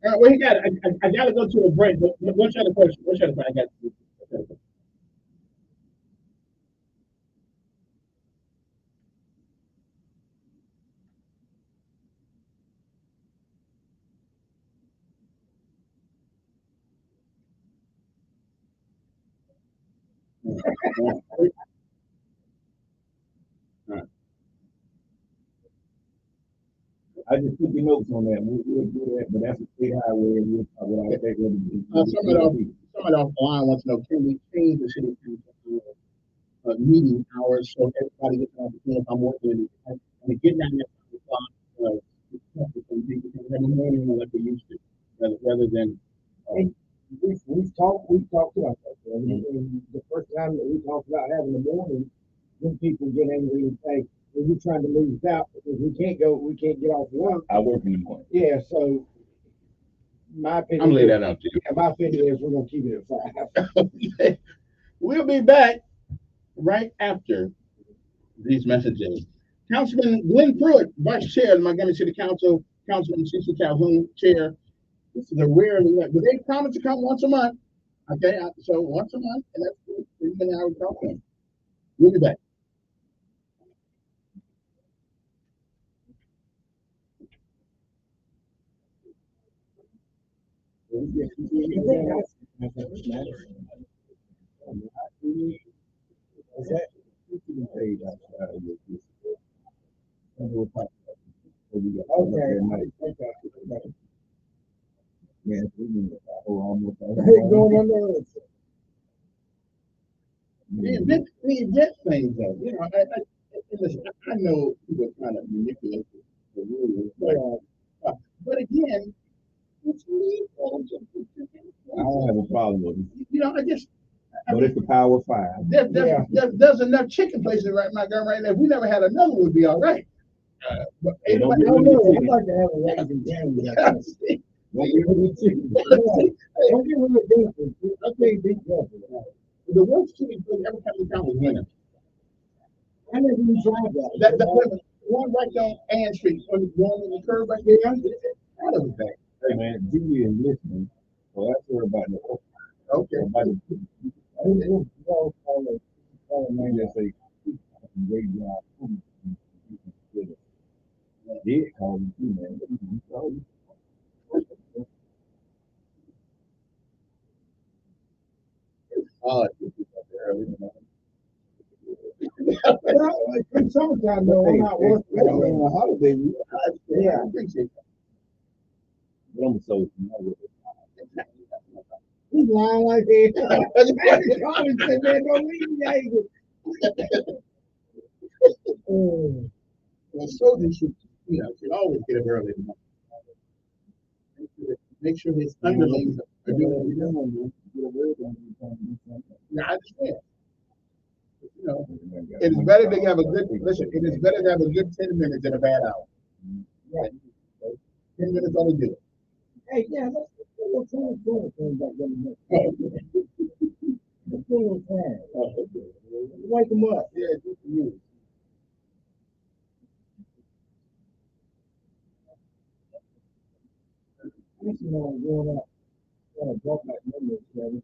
Well, he got. I got to go to a break. What's your other question? I got. I just took your notes on that. We'll do that, but that's a state highway. And we'll take Somebody off the line wants to know, can we change the city council meeting hours so everybody gets an opportunity? If I'm working and getting down there have a morning like we used to, rather than. We've talked about that. I mean, the first time that we talked about having the morning, when people get angry and say, we're trying to leave us out because we can't get off work. I work in the morning. Yeah, so my opinion. I'm laying that out to you. Yeah, my opinion is we're gonna keep it at 5. Okay. We'll be back right after these messages. Councilman Glenn Pruitt, Vice Chair of the Montgomery City Council, Councilman Cecil Calhoun, Chair. This is a rare event, but they promise to come once a month. Okay, so once a month, and that's good. We'll be back. The event things though, listen, I know people are trying to manipulate the rules, but again, it's legal. I don't have a problem with it. I just. But it's the Power of Five. There's enough chicken places right my gun right now. If we never had another, we'd be all right. But Hey, don't everybody, get rid of the chicken. I'd like to have a raising game. Don't get rid of the chicken. Don't get rid of this. I think big devil. the worst chicken place ever come to town was winner. I never even tried that. That one right down Ann Street, on the one in the curve right there. That was bad. Hey man, Julie is listening. So that's her about the okay. About the man that say great job. Did call me too, man. In summertime, though, I'm not working. On a holiday, Yeah, I appreciate that. but I'm so He's lying like that. Man, don't leave me angry. Well, soldiers should always get up early in the morning. Make sure his underlings are doing what they're doing. Now, I understand. It is better to have a good, listen, it is better to have a good 10 minutes than a bad hour. Right. 10 minutes ought to do it. Hey, yeah, let's wake them up. Yeah, good for you. Growing up, I brought back memories, Kevin.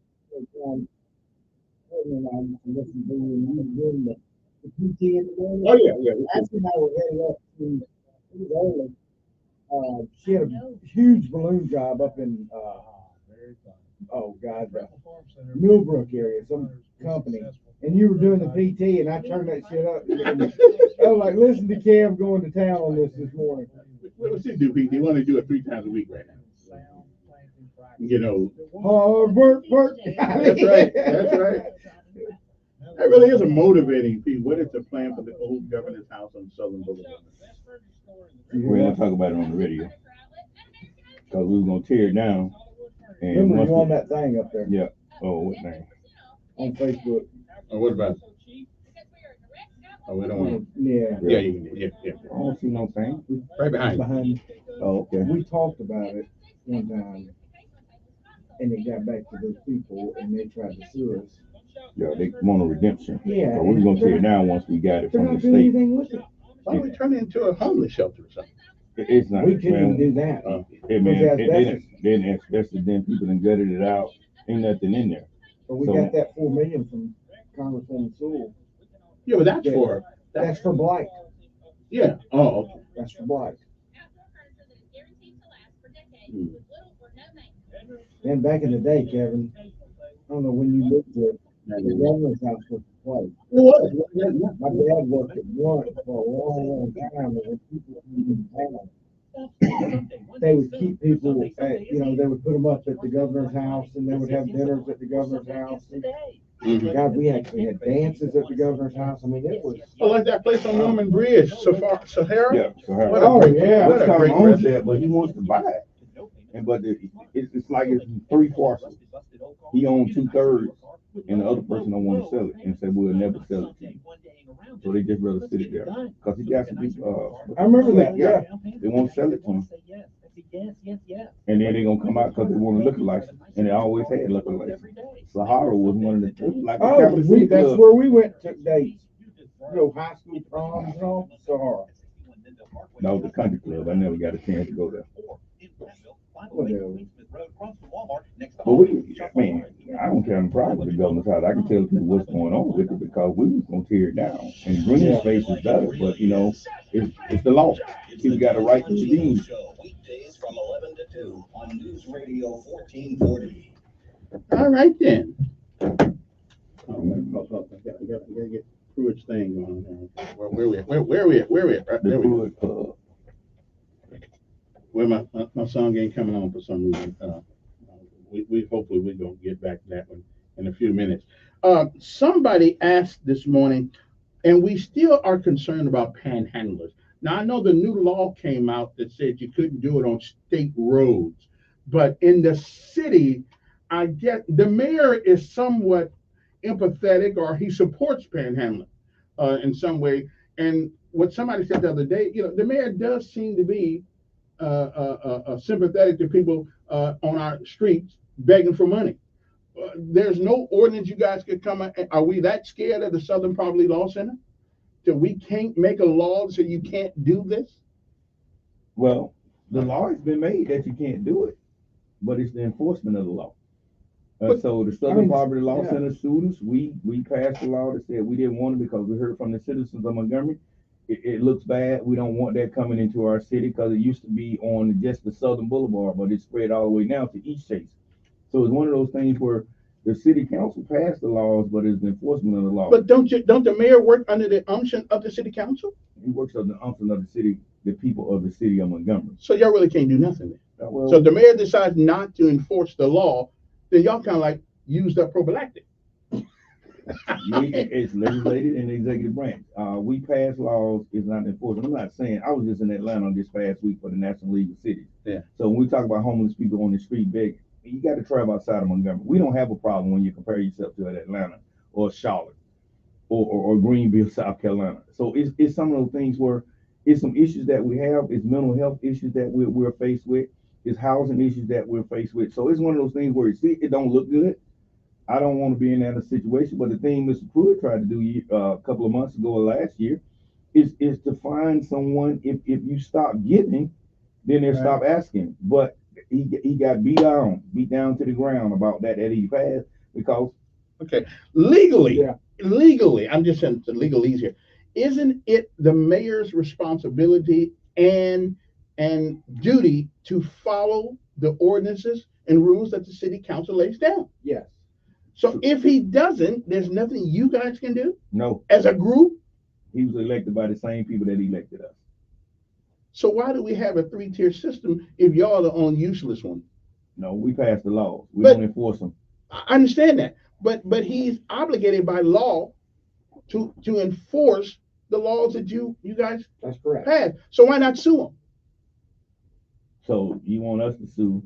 The PT in the morning. Oh, yeah. That's when I was heading up to, it was early. She had a huge balloon job up in, Millbrook area, some company. And you were doing the PT, and I turned that shit up. I was like, listen to Kev going to town on this morning. What's he do, Pete? They want to do it 3 times a week right now. Hard work. That's right. That really is a motivating piece. What is the plan for the old governor's house on Southern Boulevard? We're gonna talk about it on the radio because we were gonna tear it down. And remember you on that thing up there? Yeah. Oh, what name? On Facebook. Oh, what about it? Oh, we don't want. Yeah. Yeah. I don't see no thing. Right behind you. Oh, okay. We talked about it one time, and it got back to those people, and they tried to sue us. Yeah, they want a redemption. Yeah. So we're gonna tear it down once we got it from the state. Anything with it. Why don't we turn it into a homeless shelter or something? It's not. We couldn't do that. Hey man, then asbestos, then people done gutted it out. Ain't nothing in there. But we got that $4 million from Congresswoman Sewell. Yeah, but that's for blight. Yeah. Oh, okay. That's for blight. And back in the day, Kevin, I don't know when you lived there, the governor's house was the place. It was. My dad worked at one for a long time, and when people came in town, they would keep people at, they would put them up at the governor's house, and they would have dinners at the governor's house. God, we actually had dances at the governor's house. I mean, it was. Oh, like that place on Norman Bridge, Sahara? Yeah, Sahara. What a great owns that, but he wants to buy it. But it's like it's 3 parcels. He owns 2/3, and the other person don't want to sell it, and said we'll never sell it to you. So they just rather sit it there because he got some people. I remember that. Yeah, they won't sell it to him. And then they gonna come out because they want a liquor license, and they always had liquor license. Sahara was one of the like. That's where we went to dates. High school proms and all. Sahara. That was the country club. I never got a chance to go there. But man, I don't care on the private with the governor's house. I can tell people what's going on with it because we was gonna tear it down. And green space is better, but it's the law. People got a right to leave. Weekdays from 11 to 2 on News Radio 1440. All right then. I gotta get Pruitt's thing going on. Where we at? Right there we go. Well, my song ain't coming on for some reason. We hopefully we're gonna get back to that one in a few minutes. Somebody asked this morning, and we still are concerned about panhandlers. Now, I know the new law came out that said you couldn't do it on state roads, but in the city, I get the mayor is somewhat empathetic or he supports panhandling in some way. And what somebody said the other day, the mayor does seem to be sympathetic to people on our streets begging for money. There's no ordinance you guys could come. Are we that scared of the Southern Poverty Law Center that we can't make a law so you can't do this? Well, the law has been made that you can't do it, but it's the enforcement of the law. So the Southern Poverty Law Center students, we passed a law that said we didn't want it because we heard from the citizens of Montgomery. It looks bad. We don't want that coming into our city because it used to be on just the Southern Boulevard, but it's spread all the way now to East Chase. So it's one of those things where the city council passed the laws, but it's the enforcement of the law. But don't the mayor work under the unction of the city council? He works under the unction of the city, the people of the city of Montgomery. So y'all really can't do nothing there. Well, so if the mayor decides not to enforce the law, then y'all kind of like use that prophylactic. It's legislated in the executive branch. We pass laws, it's not enforced. I'm not saying, I was just in Atlanta this past week for the National League of Cities. Yeah. So when we talk about homeless people on the street begging, you got to travel outside of Montgomery. We don't have a problem when you compare yourself to Atlanta or Charlotte or Greenville, South Carolina. So it's some of those things where it's some issues that we have. It's mental health issues that we're faced with. It's housing issues that we're faced with. So it's one of those things where it don't look good. I don't want to be in that situation, but the thing Mr. Pruitt tried to do a couple of months ago or last year is to find someone. If you stop giving, then they'll stop asking. But he got beat down to the ground about that he passed because legally, I'm just saying the legalese here. Isn't it the mayor's responsibility and duty to follow the ordinances and rules that the city council lays down? Yes. So if he doesn't, there's nothing you guys can do? No. As a group? He was elected by the same people that elected us. So why do we have a 3-tier system if y'all are the only useless one? No, we passed the laws. We don't enforce them. I understand that. But he's obligated by law to enforce the laws that you guys passed. So why not sue him? So you want us to sue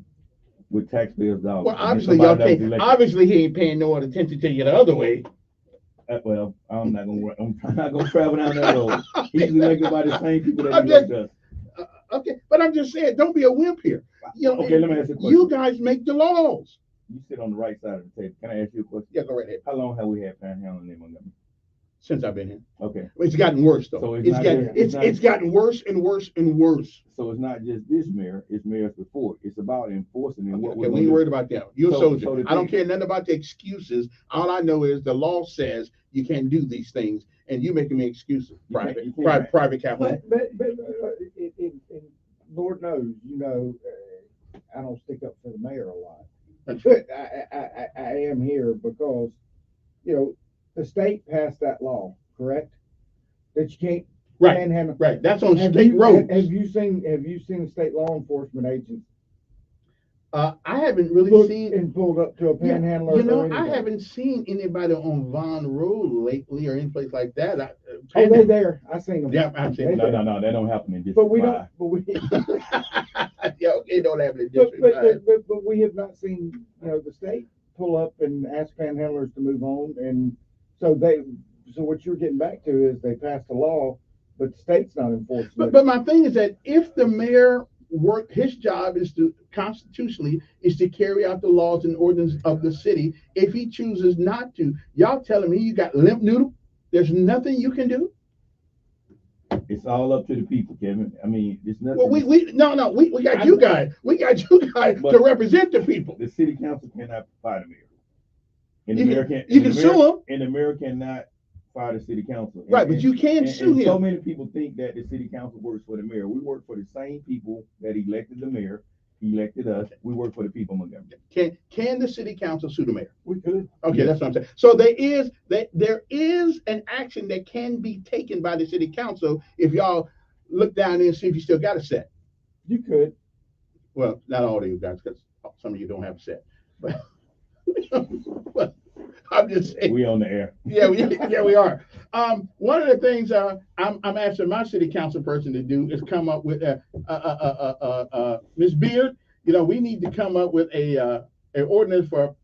with taxpayers' dollars? Well, obviously y'all can't. Obviously he ain't paying no attention to you the other way. Well, I'm not gonna travel down that road. He's elected by the same people that elect us. Okay, but I'm just saying, don't be a wimp here. Okay, let me ask you a question. You guys make the laws. You sit on the right side of the table. Can I ask you a question? Yeah, go right ahead. How long have we had panhandling in Montgomery? Since I've been here. Okay. It's gotten worse though. So it's gotten worse and worse and worse. So it's not just this mayor, it's mayors before. It's about enforcing and what we ain't worried about them. You're a soldier. I don't care nothing about the excuses. All I know is the law says you can't do these things, and you making me excuses. Private capital. But Lord knows, I don't stick up for the mayor a lot. But I am here because, the state passed that law, correct? That you can't panhandle. Right. That's on state roads. Have you seen state law enforcement agents? I haven't really seen and pulled up to a panhandler. I haven't seen anybody on Vaughn Road lately or any place like that. They're there. I seen them. Yeah, I've seen them. No, that don't happen in District 5. But we don't. It don't happen in District 5. But we have not seen the state pull up and ask panhandlers to move on, and so what you're getting back to is they passed a law, but the state's not enforcing it. But my thing is that if the mayor his job is constitutionally to carry out the laws and ordinances of the city. If he chooses not to, y'all telling me you got limp noodle? There's nothing you can do? It's all up to the people, Kevin. I mean, it's nothing. Well, we got you guys. We got you guys to represent the people. The city council cannot fire the mayor. You can sue him. And the mayor cannot fire the city council. Right, but you can sue him. So many people think that the city council works for the mayor. We work for the same people that elected the mayor, elected us. We work for the people of Montgomery. Can the city council sue the mayor? We could. Okay, that's what I'm saying. So there is an action that can be taken by the city council if y'all look down there and see if you still got a set. You could. Well, not all of you guys, because some of you don't have a set. But I'm just saying. We on the air. Yeah, we are. One of the things I'm asking my city council person to do is come up with Ms. Beard. You know, we need to come up with an ordinance for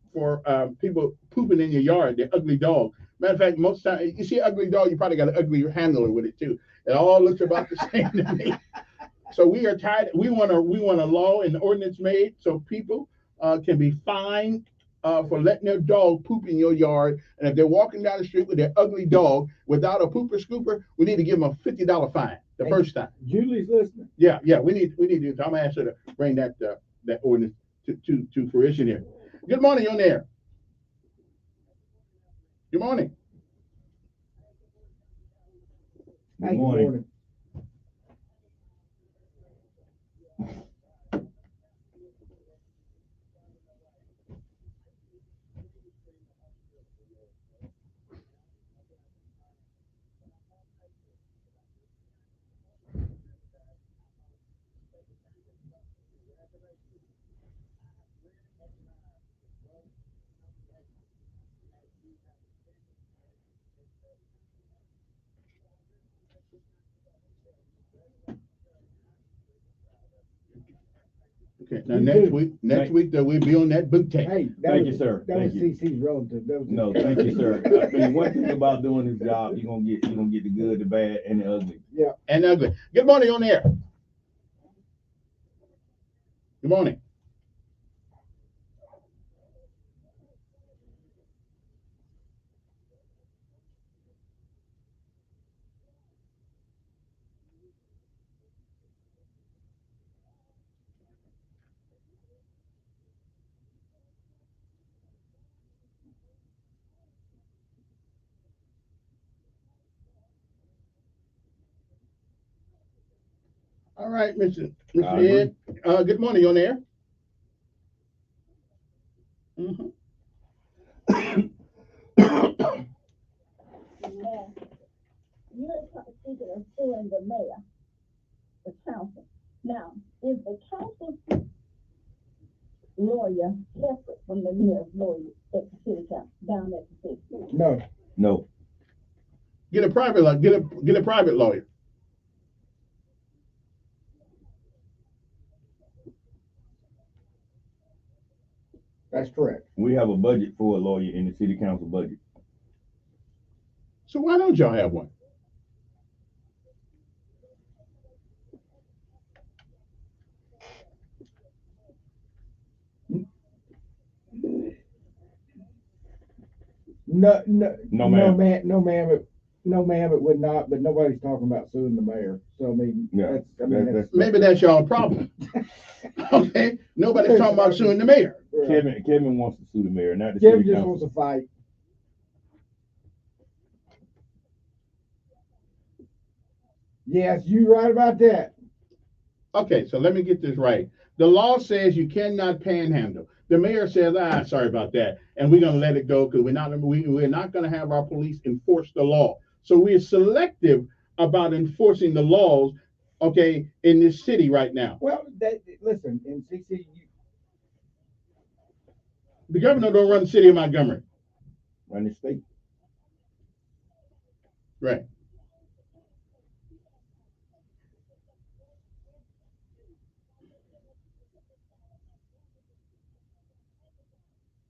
people pooping in your yard. The ugly dog. Matter of fact, most time you see an ugly dog, you probably got an ugly handler with it too. It all looks about the same to me. So we are tired. We want a law and ordinance made so people can be fined for letting their dog poop in your yard. And if they're walking down the street with their ugly dog without a pooper scooper, we need to give them a $50 fine the first time. Julie's listening. Yeah, we need to. I'm gonna ask her to bring that ordinance to fruition here. Good morning, you're on there. Good morning. Good morning. Okay, now next week that we'll be on that boot tape. Hey, thank you, sir. That was CC's relative. No, thank you, sir. I mean, one thing about doing this job, you're gonna get the good, the bad, and the ugly. Yeah. And the ugly. Good morning on air. Good morning. All right, Mr. Ed. Good morning, you on air. Mm-hmm. You're speaking of suing the mayor, the council. Now, is the council lawyer separate from the mayor's lawyer at the city council, down at the city? No. Get a private get a private lawyer. That's correct. We have a budget for a lawyer in the city council budget. So why don't y'all have one? No, ma'am. It would not. But nobody's talking about suing the mayor. So I mean, Yeah, maybe that's y'all problem. Okay, nobody's talking about suing the mayor. Kevin wants to sue the mayor, not the Kevin city just council. wants to fight. Yes, you right about that. Okay, so let me get this right. The law says you cannot panhandle. The mayor says, sorry about that, and we're gonna let it go because we're not gonna have our police enforce the law. So we're selective about enforcing the laws, okay, in this city right now. Well, listen, in CC, the governor don't run the city of Montgomery. Run the state. Right.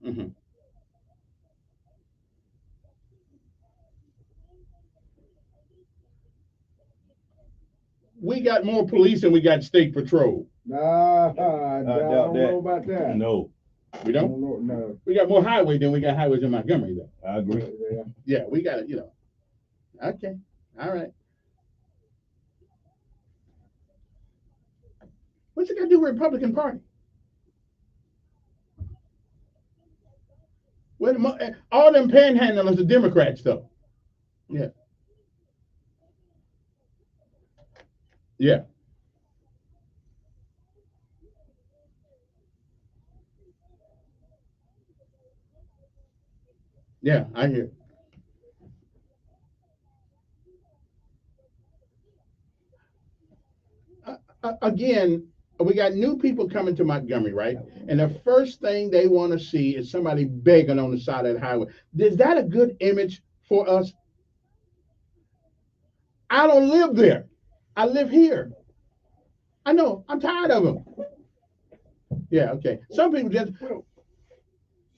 Mm-hmm. We got more police than we got state patrol. I don't know about that. No. We don't? No. We got more highway than we got highways in Montgomery, though. I agree. Yeah, we got it, Okay. All right. What's it got to do with the Republican Party? All them panhandlers are Democrats, though. Yeah. Yeah. Yeah, I hear. Again, we got new people coming to Montgomery, right? And the first thing they want to see is somebody begging on the side of the highway. Is that a good image for us? I don't live there. I live here. I know. I'm tired of them. Yeah. Okay. Some people just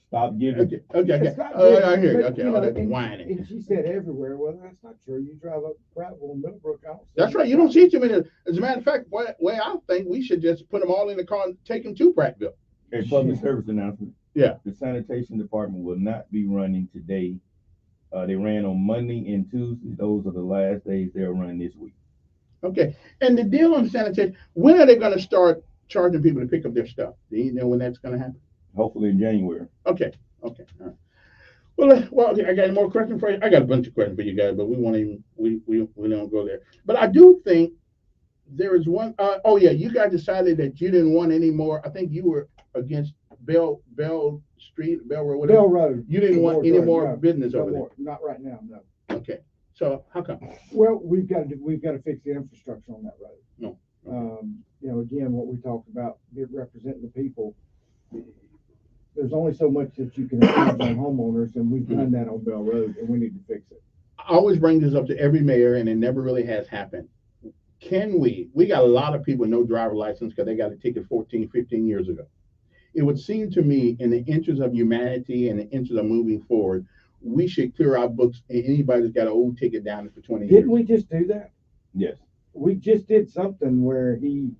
stop giving. Okay. I hear you. Okay. All that whining. And she said everywhere. Well, that's not true. You drive up Prattville and Middlebrook. That's right. You don't see too many. As a matter of fact, way I think we should just put them all in the car and take them to Prattville. A public service announcement. Yeah. The sanitation department will not be running today. They ran on Monday and Tuesday. Those are the last days they'll run this week. Okay. And the deal on sanitation, when are they going to start charging people to pick up their stuff? Do you know when that's going to happen? Hopefully in January. Okay. All right. Well, okay, I got more questions for you. I got a bunch of questions for you guys, but we don't go there. But I do think there is one. Oh yeah, you guys decided that you didn't want any more. I think you were against Bell Street, Bell Road, whatever. Bell Road. You didn't want any more business over there. Not right now, no. Okay. So how come? Well, we've got to fix the infrastructure on that road. No. Again, what we talked about, representing the people. There's only so much that you can impose on homeowners, and we've done that on Bell Road, and we need to fix it. I always bring this up to every mayor, and it never really has happened. Can we got a lot of people with no driver license because they got a ticket 14, 15 years ago. It would seem to me, in the interest of humanity and the interest of moving forward, we should clear our books and anybody that's got an old ticket down for 20 years. Didn't we just do that? Yes. We just did something where you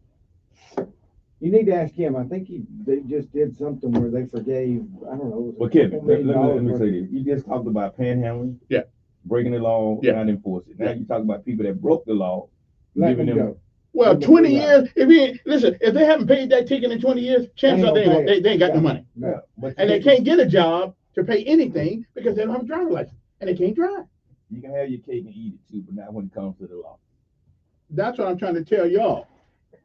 need to ask him. I think they just did something where they forgave, I don't know. Well, Kevin, let me say this. You just talked about panhandling. Yeah. Breaking the law, not enforcing. Now you talk about people that broke the law, giving them go. Well, 20 years, if they haven't paid that ticket in 20 years, chances are they ain't got the money. No. And they can't get a job to pay anything because they don't have a driver's license and they can't drive. You can have your cake and eat it too, but not when it comes to the law. That's what I'm trying to tell y'all.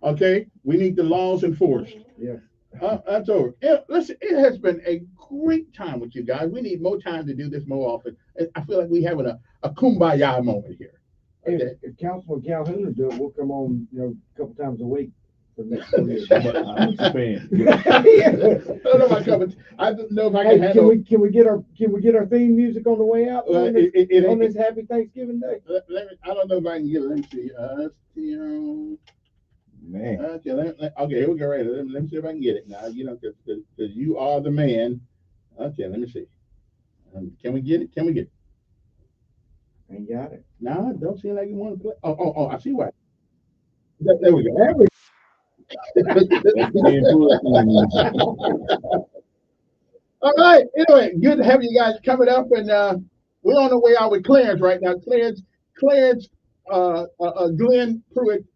Okay, we need the laws enforced. Yeah. That's over. Listen, it has been a great time with you guys. We need more time to do this more often. I feel like we're having a kumbaya moment here. Okay. If Councilman Calhoun will do it, we'll come on, a couple times a week for the next 4 years. I'm a fan. I don't know if I can handle. Can we get our theme music on the way out on this happy Thanksgiving Day? I don't know if I can get it. Let me see. Man. Okay, here we go. Right. Let me see if I can get it now. Because you are the man. Okay, let me see. Can we get it? Ain't got it. No, it don't seem like you want to play. Oh, I see why. There we go. All right. Anyway, good to have you guys coming up, and we're on the way out with Clarence right now. Clarence, Glenn Pruitt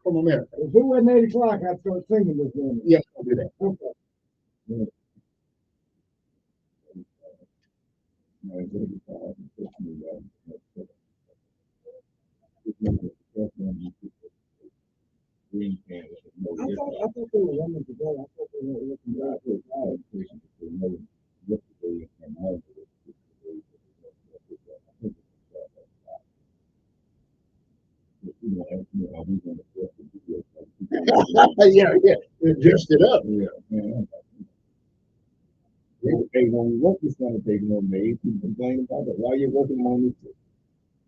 from America. If it wasn't 8 o'clock, I'd start singing this morning. Yeah, I'll do that. Okay. I thought they were running today. I thought they were looking Yeah. Just it up. Yeah. Hey, when we work this sanitation on me, people complain about it. Why you working on this?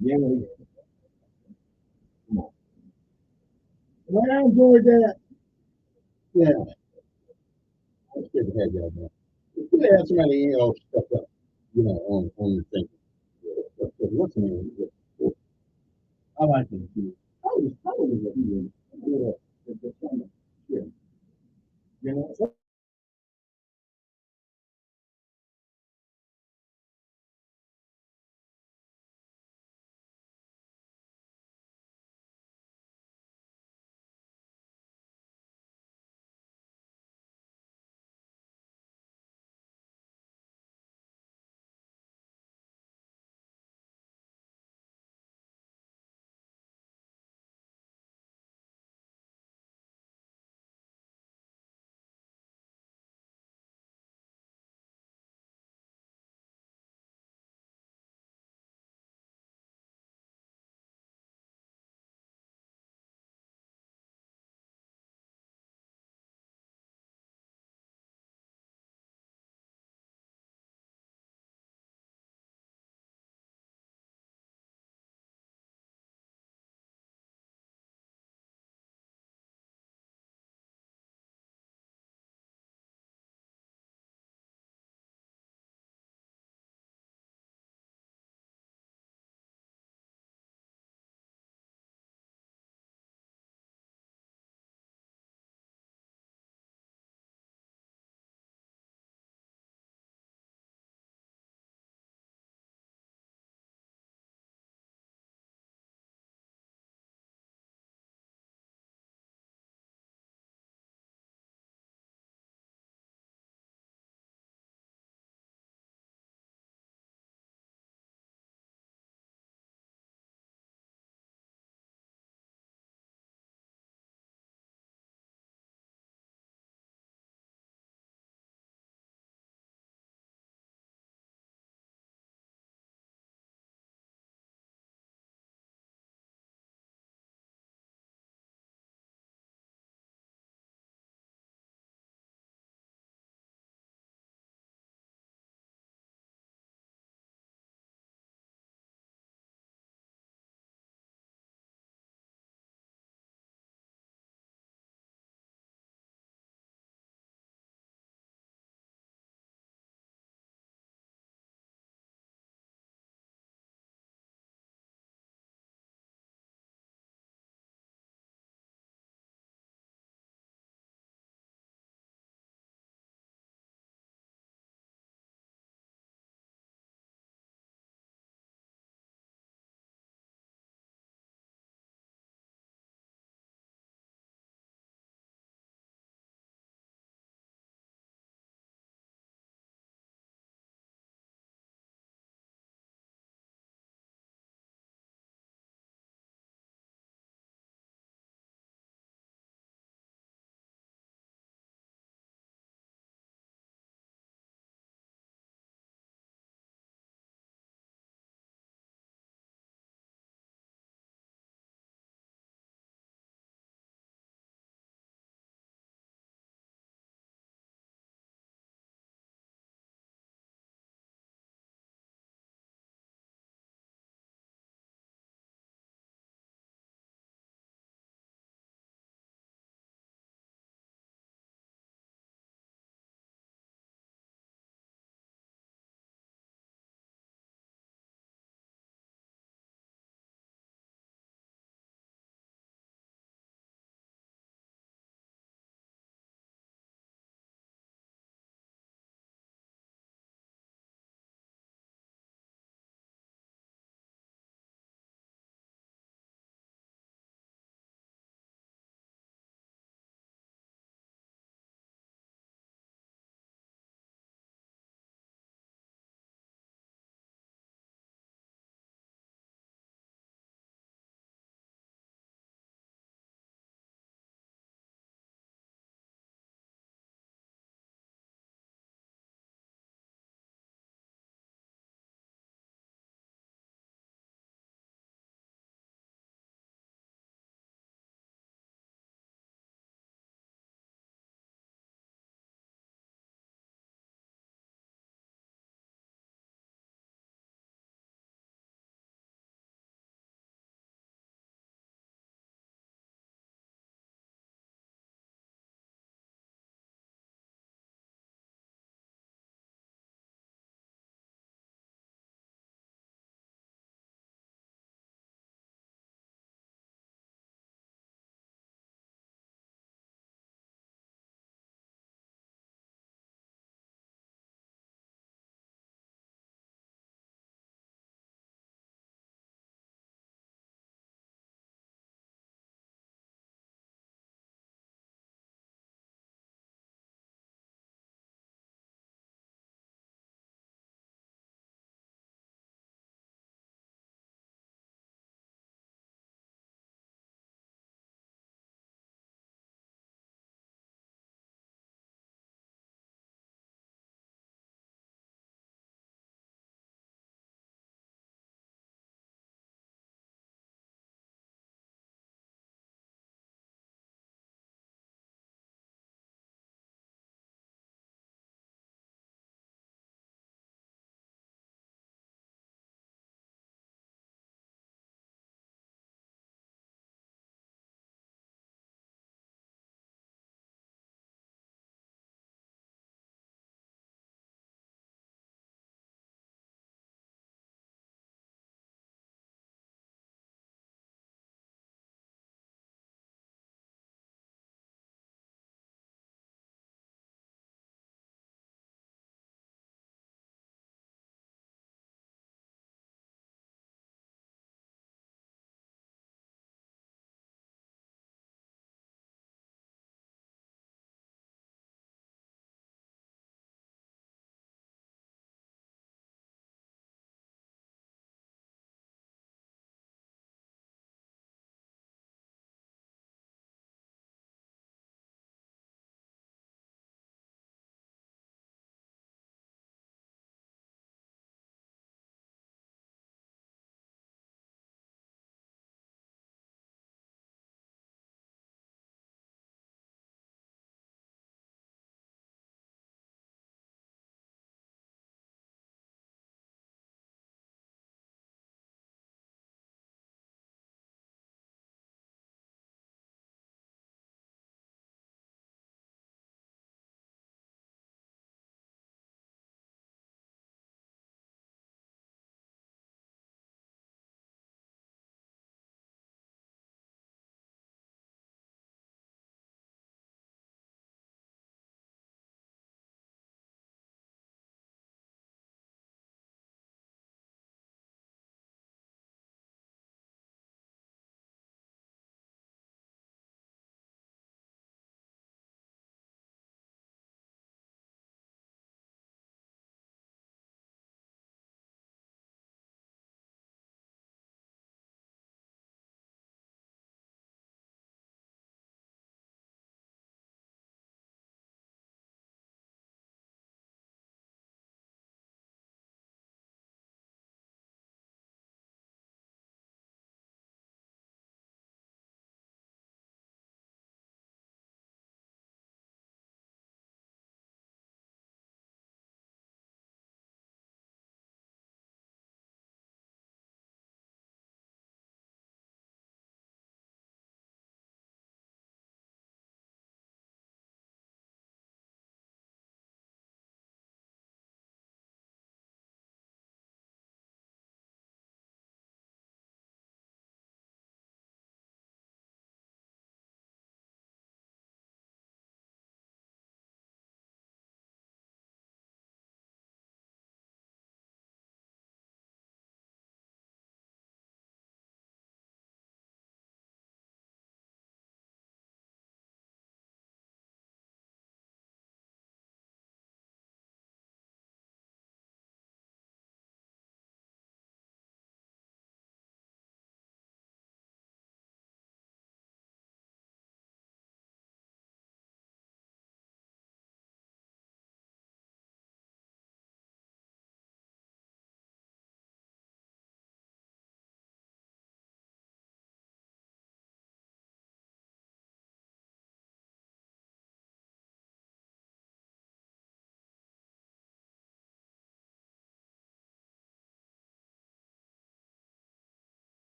Yeah. Come on. Well, I enjoyed that. Yeah. It's good to have y'all, man. It's good to have somebody stuff up, on the thing. What's the name? I like him too. I was probably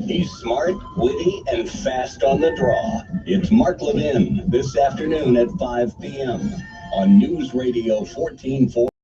He's smart, witty, and fast on the draw. It's Mark Levin this afternoon at 5 p.m. on News Radio 1440.